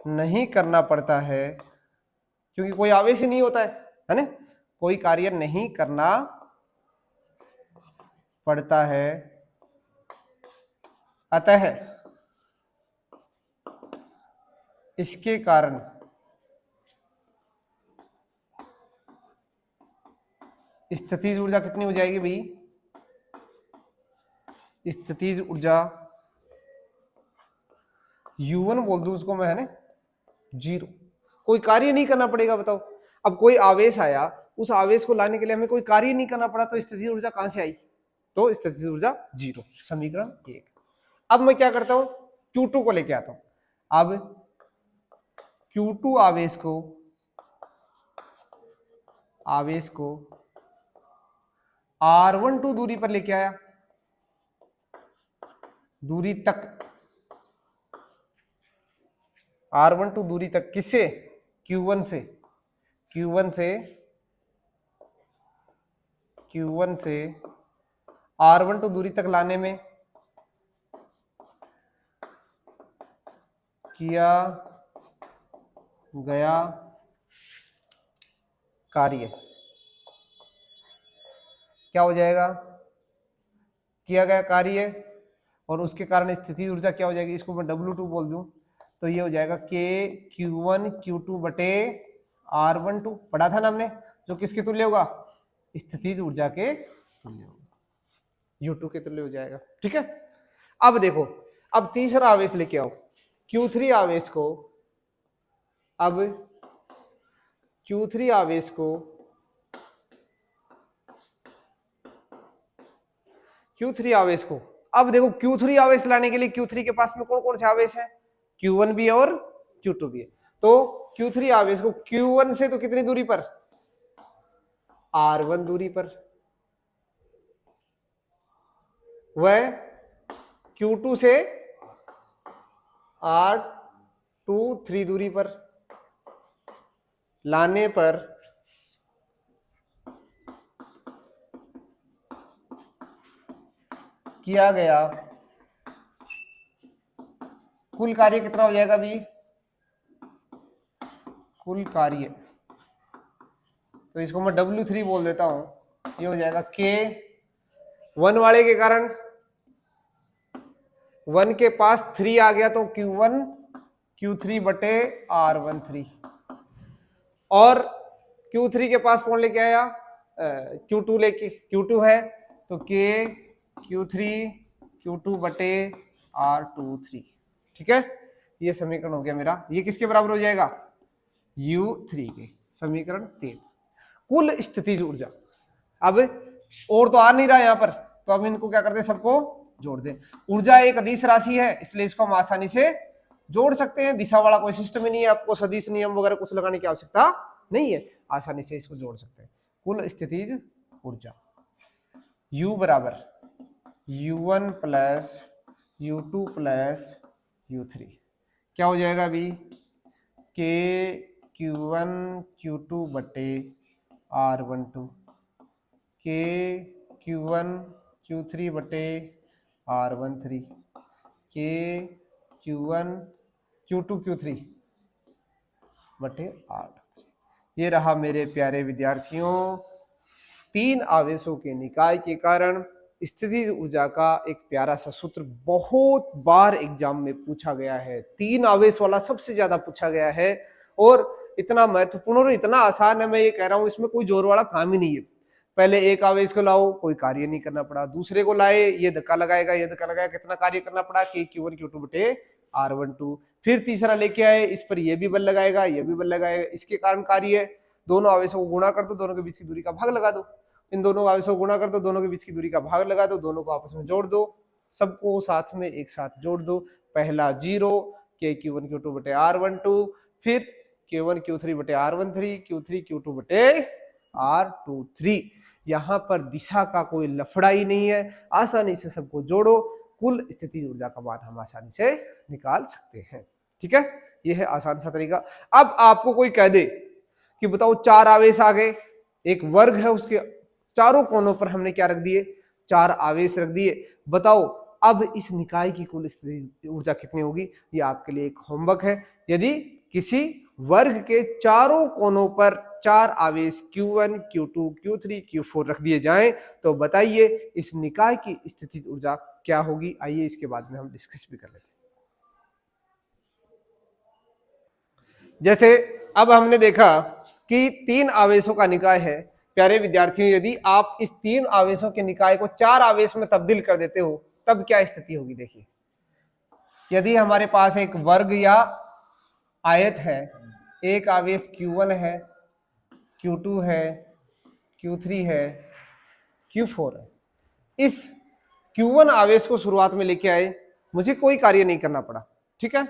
नहीं करना पड़ता है, क्योंकि कोई आवेश ही नहीं होता है ना, कोई कार्य नहीं करना पड़ता है, अतः इसके कारण स्थितिज ऊर्जा कितनी हो जाएगी भाई? स्थितिज ऊर्जा U1 बोल दूं उसको मैं, है ना, 0। कोई कार्य नहीं करना पड़ेगा। बताओ, अब कोई आवेश आया, उस आवेश को लाने के लिए हमें कोई कार्य नहीं करना पड़ा, तो स्थितिज ऊर्जा कहां से आई? तो स्थितिज ऊर्जा 0, समीकरण 1। अब मैं क्या करता हूं, Q2 को लेके आता हूं। अब Q2 आवेश को R12 दूरी पर लेके आया, दूरी तक, R12 दूरी तक, किससे? Q1 से। Q1 से R12 दूरी तक लाने में किया गया कार्य क्या हो जाएगा? किया गया कार्य, और उसके कारण स्थितिज ऊर्जा क्या हो जाएगी? इसको मैं W2 बोल दूं तो ये हो जाएगा K Q1 Q2 बटे R12। पढ़ा था ना हमने, जो किसके तुल्य होगा? स्थितिज ऊर्जा के तुल्य होगा, U2 के तुल्य हो जाएगा। ठीक है, अब देखो, अब तीसरा आवेश लेके आओ, Q3 आवेश को। अब Q3 आवेश को अब देखो, Q3 आवेश लाने के लिए Q3 के पास में कौन कौन से आवेश है? Q1 भी है और Q2 भी है। तो Q3 आवेश को Q1 से तो कितनी दूरी पर? R1 दूरी पर, वह Q2 से R23 दूरी पर लाने पर किया गया कुल कार्य कितना हो जाएगा भी? कुल कार्य, तो इसको मैं W3 बोल देता हूं, ये हो जाएगा K 1 वाले के कारण 1 के पास 3 आ गया, तो Q1 Q3 बटे R13, और Q3 के पास कौन लेके आया? Q2 लेके, Q2 है तो K Q3 Q2 बटे R23। ठीक है, ये समीकरण हो गया मेरा। ये किसके बराबर हो जाएगा? U3 के, समीकरण 3। कुल स्थितिज ऊर्जा, अब और तो आ नहीं रहा यहां पर, तो अब इनको क्या करते हैं, सबको जोड़ दें। ऊर्जा एक अदिश राशि है, इसलिए इसको हम आसानी से जोड़ सकते हैं। दिशा वाला कोई सिस्टम ही नहीं है, आपको सदिश नियम वगैरह कुछ लगाने की आवश्यकता नहीं है, आसानी से इसको जोड़ सकते हैं। कुल स्थितिज ऊर्जा U बराबर U1 plus U2 plus U3 क्या हो जाएगा अभी? K Q1 Q2 बटे R12, K Q1 Q3 बटे R13, K Q1 Q2 Q3 बटे R13। ये रहा मेरे प्यारे विद्यार्थियों, 3 आवेशों के निकाय के कारण स्थितिज ऊर्जा का एक प्यारा सा सूत्र, बहुत बार एग्जाम में पूछा गया है। 3 आवेश वाला सबसे ज्यादा पूछा गया है, और इतना महत्वपूर्ण और इतना आसान है, मैं ये कह रहा हूं इसमें कोई जोर वाला काम ही नहीं है। पहले एक आवेश को लाओ, कोई कार्य नहीं करना पड़ा, दूसरे को लाए, ये धक्का लगाएगा, ये धक्का लगाएगा, कितना कार्य करना पड़ा? K Q1 Q2 बटे R12। फिर तीसरा लेके आए, इस पर ये भी बल लगाएगा, ये भी बल लगाएगा, इसके कारण कार्य है। दोनों आवेशों को गुणा कर दो, दोनों के बीच की दूरी का भाग लगा दो, इन दोनों आवेशों को गुणा कर दो, दोनों के बीच की दूरी का भाग लगा दो, दोनों को आपस में जोड़ दो, सबको साथ में एक साथ जोड़ दो। पहला 0 K Q1 Q2 बटे R12, फिर Q1 Q3 बटे R13, Q3 Q2 बटे R23। यहाँ पर दिशा का कोई लफड़ा ही नहीं है, आसानी से सबको जोड़ो, कुल स्थितिज ऊर्जा का मान हम आसानी से निकाल सकते हैं। ठीक है, ये है आसान सा तरीका। अब आपको कोई कह दे कि बताओ 4 आवेश आ गए, एक वर्ग है, उसके चारों कोनों पर हमने क्या रख दिए? 4 आवेश रख दिए। बताओ अब इस निकाय की कुल स्थितिज ऊर्जा कितनी होगी? ये आपके लिए एक होमवर्क है। यदि किसी वर्ग के चारों कोनों पर 4 आवेश Q1, Q2, Q3, Q4 रख दिए जाएं तो बताइए इस निकाय की स्थितिज ऊर्जा क्या होगी। आइए इसके बाद में हम डिस्कस भी कर लेते हैं। जैसे अब हमने देखा कि 3 आवेशों का निकाय है। प्यारे विद्यार्थियों, यदि आप इस 3 आवेशों के निकाय को 4 आवेश में तब्दील कर देते हो तब क्या स्थिति होगी। देखिए, यदि हमारे पास एक वर्ग या आयत है, एक आवेश Q1 है, Q2 है, Q3 है, Q4 है। इस Q1 आवेश को शुरुआत में लेके आए, मुझे कोई कार्य नहीं करना पड़ा, ठीक है,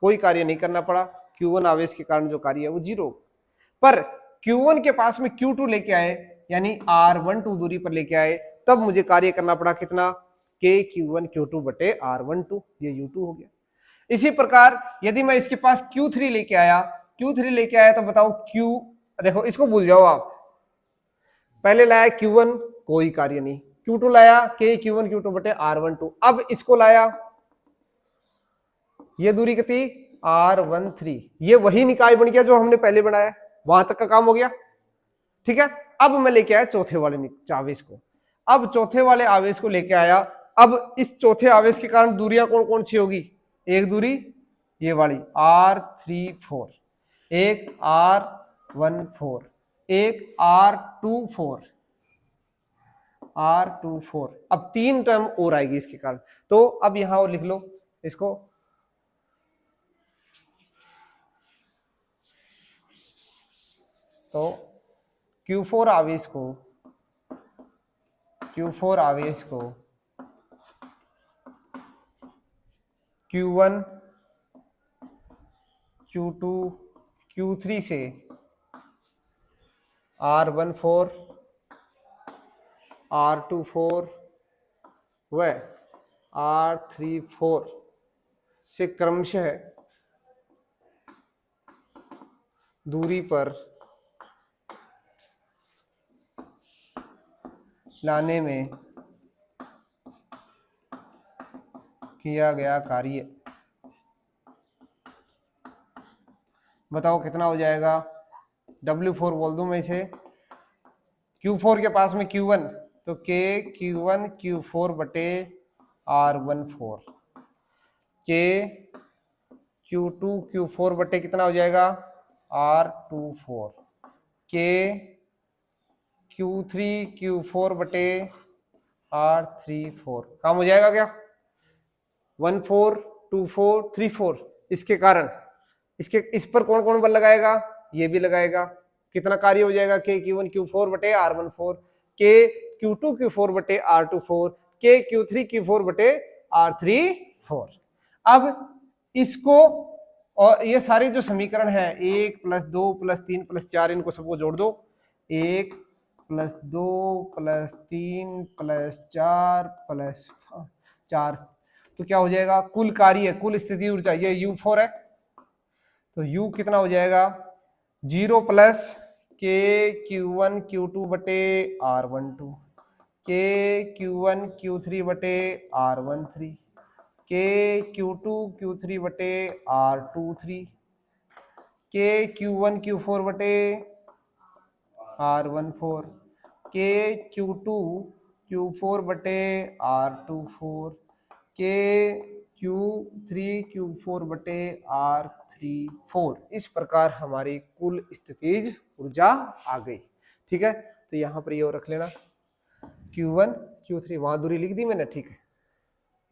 कोई कार्य नहीं करना पड़ा। Q1 आवेश के कारण जो कार्य है वो 0, पर Q1 के पास में Q2 लेके आए, यानी R12 दूरी पर लेके आए, तब मुझे कार्य करना पड़ा कितना, K Q1 Q2 बटे R12, ये U2 हो गया। इसी प्रकार यदि मैं इसके पास Q3 लेके आया, Q3 लेके आया तो बताओ Q, देखो इसको भूल जाओ आप, पहले लाया Q1 कोई कार्य नहीं, Q2 लाया K Q1 Q2 बटे R12, अब इसको लाया, ये दूरी कितनी R13, ये वही निकाय बन गया जो हमने पहले बनाया, वहां तक का काम हो गया, ठीक है। अब मैं लेके आया चौथे वाले आवेश को, अब चौथे वाले आवेश को लेके आया, अब इस चौथे आवेश के कारण दूरियां कौन कौन सी होगी, एक दूरी ये वाली R34, एक R14, एक R24, अब 3 टर्म और आएगी इसके कारण। तो अब यहां और लिख लो इसको, तो Q4 आवेश को Q1, Q2, Q3 से R14, R24 व R34 से क्रमशः दूरी पर लाने में किया गया कार्य, बताओ कितना हो जाएगा। W4 बोल दूं मैं इसे, Q4 के पास में Q1 तो K Q1 Q4 बटे R14, K Q2 Q4 बटे कितना हो जाएगा R24, K Q3 Q4 बटे R34, काम हो जाएगा क्या, 14 24 34। इसके कारण इस पर कौन कौन बल लगाएगा, ये भी लगाएगा, कितना कार्य हो जाएगा, K Q1 Q4 बटे R14, K Q2 Q4 बटे R24, K Q3 Q4 बटे R34। अब इसको और ये सारे जो समीकरण है 1 + 2 + 3 + 4, इनको सबको जोड़ दो, 1 + 2 + 3 + 4 + 4, तो क्या हो जाएगा, कुल कार्य, कुल स्थिति ऊर्जा, ये U4 है, तो U कितना हो जाएगा 0 + K Q1 Q2 बटे R12, K Q1 Q3 बटे R13, K Q2 Q3 बटे R23, K Q1 Q4 बटे R14, K Q2 Q4 बटे R24, K Q3 Q4 बटे R34। इस प्रकार हमारी कुल स्थितिज ऊर्जा आ गई, ठीक है। तो यहाँ पर ये रख लेना Q1 Q3, वहां दूरी लिख दी मैंने, ठीक है,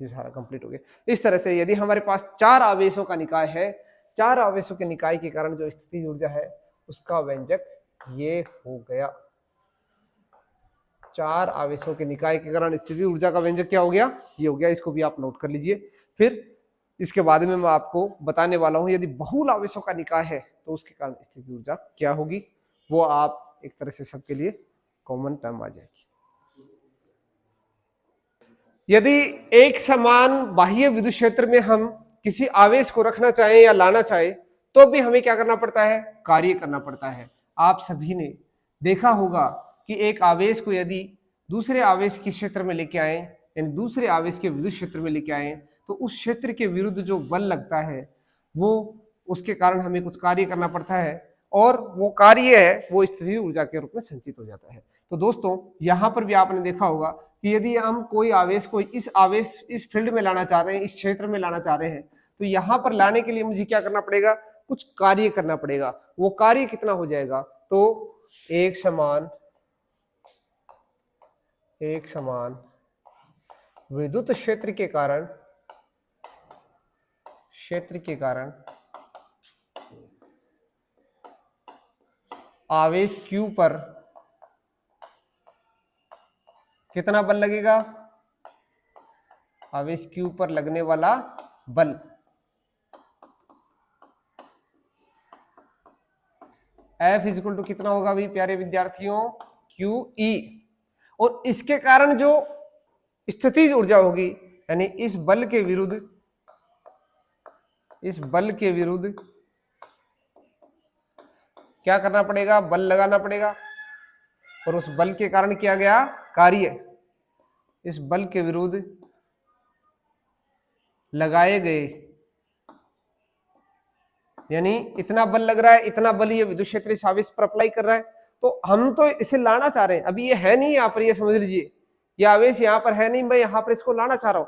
ये सारा कंप्लीट हो गया। इस तरह से यदि हमारे पास 4 आवेशों का निकाय है, 4 आवेशों के निकाय के कारण जो स्थितिज ऊर्जा है उसका व्यंजक ये हो गया। 4 आवेशों के निकाय के कारण स्थितिज ऊर्जा का व्यंजक क्या हो गया, ये हो गया। इसको भी आप नोट कर लीजिए। फिर इसके बाद में मैं आपको बताने वाला हूं यदि बहुल आवेशों का निकाय है तो उसके कारण स्थितिज ऊर्जा क्या होगी, वो आप एक तरह से सबके लिए कॉमन टर्म आ जाएगी। यदि एक समान बाह्य विद्युत क्षेत्र में हम किसी आवेश को रखना चाहें या लाना चाहें तो भी हमें क्या करना पड़ता है, कार्य करना पड़ता है। आप सभी ने देखा होगा कि एक आवेश को यदि दूसरे आवेश के क्षेत्र में लेके आए, यानी दूसरे आवेश के विद्युत क्षेत्र में लेके आए, तो उस क्षेत्र के विरुद्ध जो बल लगता है वो उसके कारण हमें कुछ कार्य करना पड़ता है और वो कार्य है वो स्थितिज ऊर्जा के रूप में संचित हो जाता है। तो दोस्तों यहाँ पर भी आपने देखा होगा कि यदि हम कोई आवेश को इस फील्ड में लाना चाह रहे हैं, इस क्षेत्र में लाना चाह रहे हैं, तो यहाँ पर लाने के लिए मुझे क्या करना पड़ेगा, कुछ कार्य करना पड़ेगा। वो कार्य कितना हो जाएगा, तो एक समान विद्युत क्षेत्र के कारण आवेश Q पर कितना बल लगेगा, आवेश Q पर लगने वाला बल F इक्वल टू कितना होगा भाई प्यारे विद्यार्थियों, QE। और इसके कारण जो स्थितिज ऊर्जा होगी, यानी इस बल के विरुद्ध क्या करना पड़ेगा, बल लगाना पड़ेगा। और उस बल के कारण किया गया कार्य, इस बल के विरुद्ध लगाए गए, यानी इतना बल लग रहा है, इतना बल ये विद्युत क्षेत्र इस आवेश पर अप्लाई कर रहा है, तो हम तो इसे लाना चाह रहे हैं। अभी ये है नहीं यहाँ पर, ये समझ लीजिए ये आवेश यहाँ पर है नहीं, मैं यहाँ पर इसको लाना चाह रहा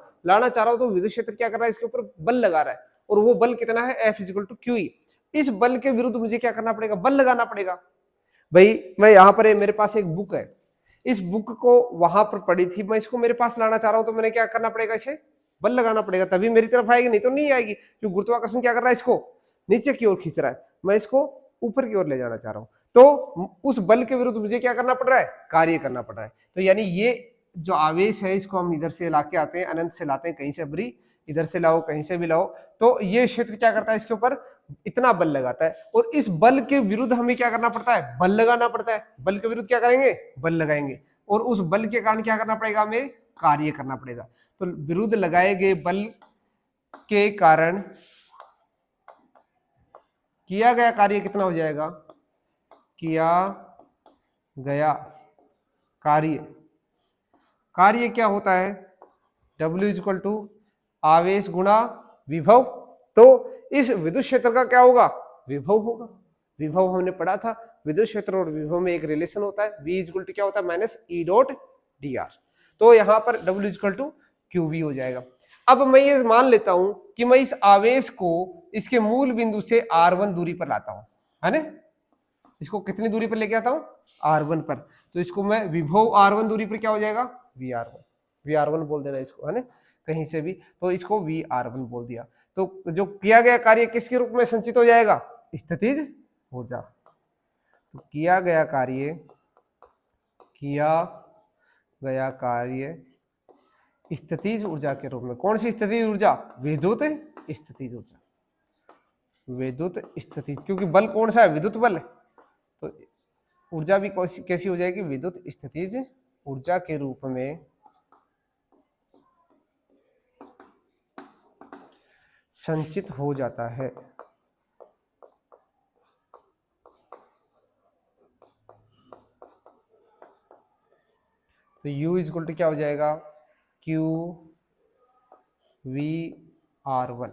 हूँ तो विद्युत क्षेत्र क्या कर रहा है, इसके ऊपर बल लगा रहा है। और वो बल कितना है, F इक्वल टू QE। इस बल के विरुद्ध मुझे क्या करना पड़ेगा, बल लगाना पड़ेगा। भाई मैं यहाँ पर मेरे पास एक बुक है, इस बुक को वहां पर पड़ी थी, मैं इसको मेरे पास लाना चाह रहा हूं, तो मैंने क्या करना पड़ेगा, इसे बल लगाना पड़ेगा, तभी मेरी तरफ आएगी, नहीं तो नहीं आएगी। क्योंकि गुरुत्वाकर्षण क्या कर रहा है, इसको नीचे की ओर खींच रहा है, मैं इसको ऊपर की ओर ले जाना चाह रहा हूं। तो उस बल के विरुद्ध मुझे क्या करना पड़ रहा है, कार्य करना पड़ रहा है। तो यानी ये जो आवेश है इसको हम इधर से लाके आते हैं, अनंत से लाते हैं, कहीं से बरी इधर से लाओ, कहीं से भी लाओ, तो ये क्षेत्र क्या करता है, इसके ऊपर इतना बल लगाता है। और इस बल के विरुद्ध हमें क्या करना पड़ता है, बल लगाना पड़ता है। बल के विरुद्ध क्या करेंगे, बल लगाएंगे। और उस बल के कारण क्या करना पड़ेगा, हमें कार्य करना पड़ेगा। तो विरुद्ध लगाए गए बल के कारण किया गया कार्य कितना हो जाएगा, किया गया कार्य क्या होता है, W इक्वल टू आवेश गुणा विभव। तो इस विद्युत क्षेत्र का क्या होगा, विभव होगा। विभव हमने पढ़ा था, विद्युत क्षेत्र और विभव में एक रिलेशन होता है, V इक्वल टू क्या होता है, माइनस E डॉट dr। तो यहां पर W इक्वल टू QV हो जाएगा। अब मैं ये मान लेता हूं कि मैं इस आवेश को इसके मूल बिंदु से R1 दूरी पर लाता हूं, है ना। इसको कितनी दूरी पर लेके आता हूं, R1 पर। तो इसको मैं विभव R1 दूरी पर क्या हो जाएगा, VR1 बोल देना इसको, है ना, कहीं से भी। तो इसको VR1 बोल दिया। तो जो किया गया कार्य किसके रूप में संचित हो जाएगा, स्थितिज ऊर्जा। तो किया गया कार्य स्थितिज ऊर्जा के रूप में। कौन सी स्थितिज ऊर्जा, विद्युत स्थितिज ऊर्जा, विद्युत स्थितिज, क्योंकि बल कौन सा है, विद्युत बल है। तो ऊर्जा भी कैसी हो जाएगी, विद्युत स्थितिज ऊर्जा के रूप में संचित हो जाता है। तो U इक्वल टू क्या हो जाएगा, QVR1,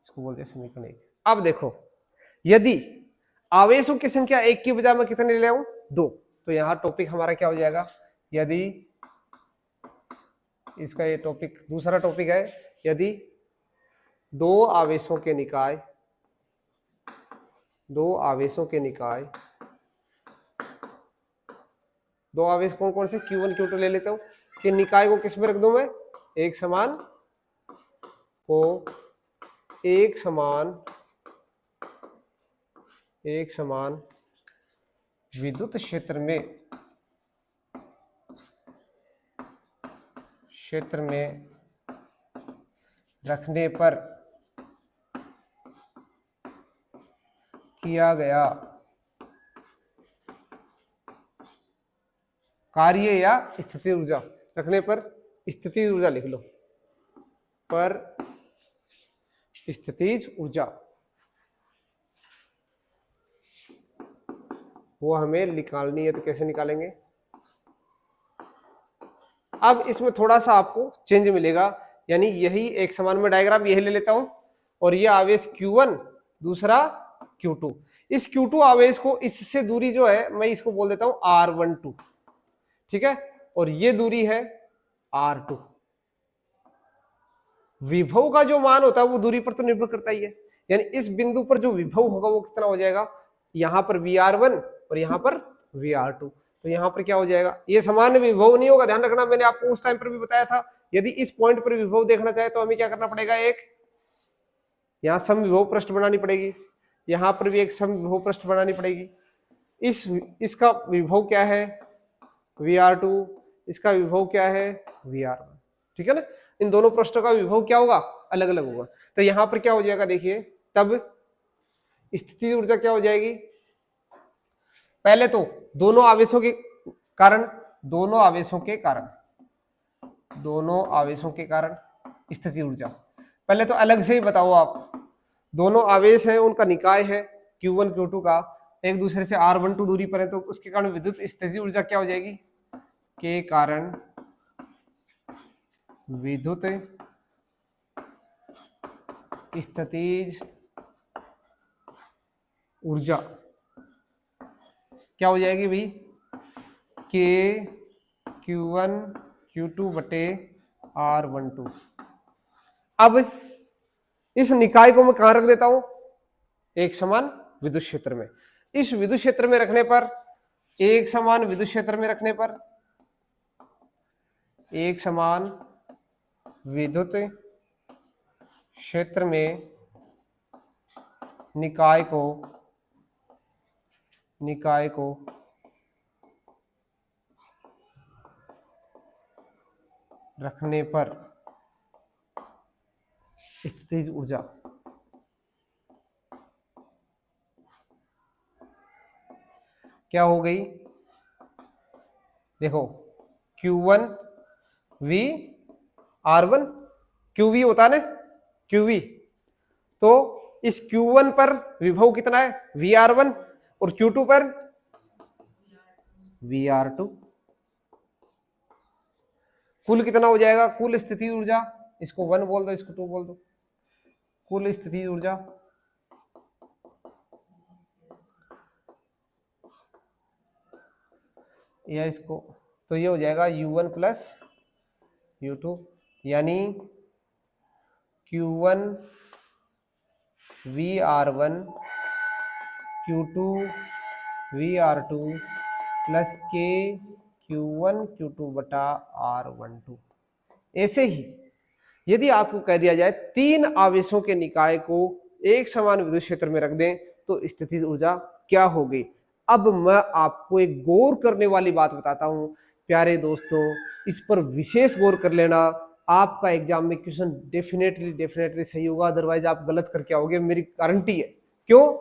इसको बोलते हैं समीकरण 1। अब देखो, यदि आवेशों की संख्या 1 की बजाय मैं कितने ले आऊं, 2, तो यहां टॉपिक हमारा क्या हो जाएगा, यदि इसका ये टॉपिक, दूसरा टॉपिक है, यदि दो आवेशों के निकाय, दो आवेश कौन कौन से, Q1 Q2 ले लेता हूं, कि निकाय को किस में रख दूं मैं, एक समान विद्युत क्षेत्र में रखने पर किया गया कार्य या स्थितिज ऊर्जा, रखने पर स्थितिज ऊर्जा लिख लो, पर स्थितिज ऊर्जा, वो हमें निकालनी है। तो कैसे निकालेंगे, अब इसमें थोड़ा सा आपको चेंज मिलेगा, यानी यही एक समान में डायग्राम यही ले लेता हूं, और ये आवेश Q1, दूसरा Q2। इस Q2 आवेश को इससे दूरी जो है मैं इसको बोल देता हूं R12, ठीक है, और ये दूरी है R2। विभव का जो मान होता है वो दूरी पर तो निर्भर करता ही है, यानी इस बिंदु पर जो विभव होगा वो कितना हो जाएगा, यहां पर VR1 और यहां पर VR2। तो यहां पर क्या हो जाएगा, ये समान विभव नहीं होगा, ध्यान रखना, मैंने आपको उस टाइम पर भी बताया था। यदि इस पॉइंट पर विभव देखना चाहे तो हमें क्या करना पड़ेगा, एक यहां समविभव पृष्ठ बनानी पड़ेगी, यहां पर भी एक समविभव पृष्ठ बनानी पड़ेगी। इसका विभव क्या है VR2, इसका विभव क्या है VR1, ठीक है ना। इन दोनों पृष्ठों का विभव क्या होगा, अलग अलग होगा। तो यहां पर क्या हो जाएगा, देखिए तब स्थितिज ऊर्जा क्या हो जाएगी, पहले तो दोनों आवेशों के कारण स्थितिज ऊर्जा, पहले तो अलग से ही बताओ आप, दोनों आवेश हैं उनका निकाय है Q1 Q2 का, एक दूसरे से R12 दूरी पर है, तो उसके कारण विद्युत स्थितिज ऊर्जा क्या हो जाएगी, के कारण विद्युत स्थितिज ऊर्जा क्या हो जाएगी भाई, के Q1 Q2 बटे R12। अब इस निकाय को मैं कहां रख देता हूं, एक समान विद्युत क्षेत्र में। इस विद्युत क्षेत्र में रखने पर, एक समान विद्युत क्षेत्र में रखने पर, एक समान विद्युत क्षेत्र में निकाय को रखने पर स्थितिज ऊर्जा क्या हो गई, देखो Q1 V R1, QV होता है ना, QV, तो इस Q1 पर विभव कितना है VR1 और Q2 पर VR2, कुल कितना हो जाएगा, कुल स्थितिज ऊर्जा, इसको 1 बोल दो, इसको 2 बोल दो, कुल स्थितिज ऊर्जा या इसको, तो ये हो जाएगा U1 प्लस U2, यानी Q1 VR1 Q2 VR2 plus K Q1 Q2 बटा R12। ऐसे ही यदि आपको कह दिया जाए तीन आवेशों के निकाय को एक समान विद्युत क्षेत्र में रख दें तो स्थितिज ऊर्जा क्या होगी। अब मैं आपको एक गौर करने वाली बात बताता हूं प्यारे दोस्तों, इस पर विशेष गौर कर लेना, आपका एग्जाम में क्वेश्चन डेफिनेटली सही होगा, अदरवाइज आप गलत करके आओगे, मेरी गारंटी है। क्यों?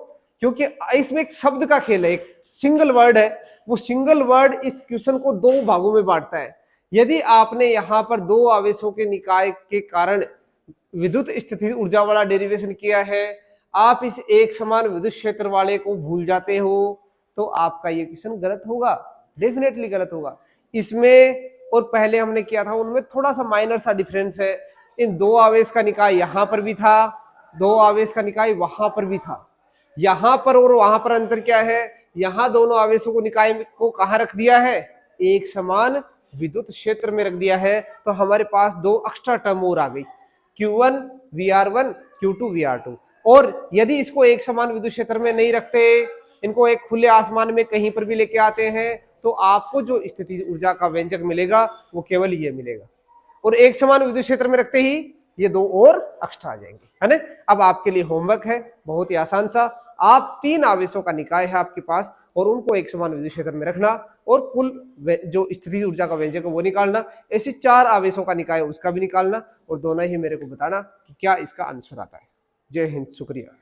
क्योंकि इसमें एक शब्द का खेल है, एक सिंगल वर्ड है, वो सिंगल वर्ड इस क्वेश्चन को दो भागों में बांटता है। यदि आपने यहां पर दो आवेशों के निकाय के कारण विद्युत स्थितिज ऊर्जा वाला डेरिवेशन किया है, आप इस एक समान विद्युत क्षेत्र वाले को भूल जाते हो, तो आपका ये क्वेश्चन गलत होगा, डेफिनेटली गलत होगा। इसमें और पहले हमने किया था उनमें थोड़ा सा माइनर सा डिफरेंस है। इन दो आवेश का निकाय यहां पर भी था, दो आवेश का निकाय वहां पर भी था। यहां पर और वहां पर अंतर क्या है, यहां दोनों आवेशों को निकाय को कहां रख दिया है, एक समान विद्युत क्षेत्र में रख दिया है। तो हमारे पास दो एक्स्ट्रा टर्म और आ गई, Q1 VR1 Q2 VR2। और यदि इसको एक समान विद्युत क्षेत्र में नहीं रखते, इनको एक खुले आसमान में कहीं पर भी लेके आते हैं, तो आपको जो स्थितिज ऊर्जा का व्यंजक मिलेगा वो केवल ये मिलेगा। और एक समान विद्युत क्षेत्र में रखते ही ये दो और एक्स्ट्रा आ जाएंगे, है ना। अब आपके लिए होमवर्क है बहुत ही आसान सा, आप तीन आवेशों का निकाय है आपके पास और उनको एक समान विद्युत क्षेत्र में रखना और कुल जो स्थितिज ऊर्जा का व्यंजक है वो निकालना। ऐसे चार आवेशों का निकाय उसका भी निकालना और दोनों ही मेरे को बताना कि क्या इसका आंसर आता है। जय हिंद, शुक्रिया।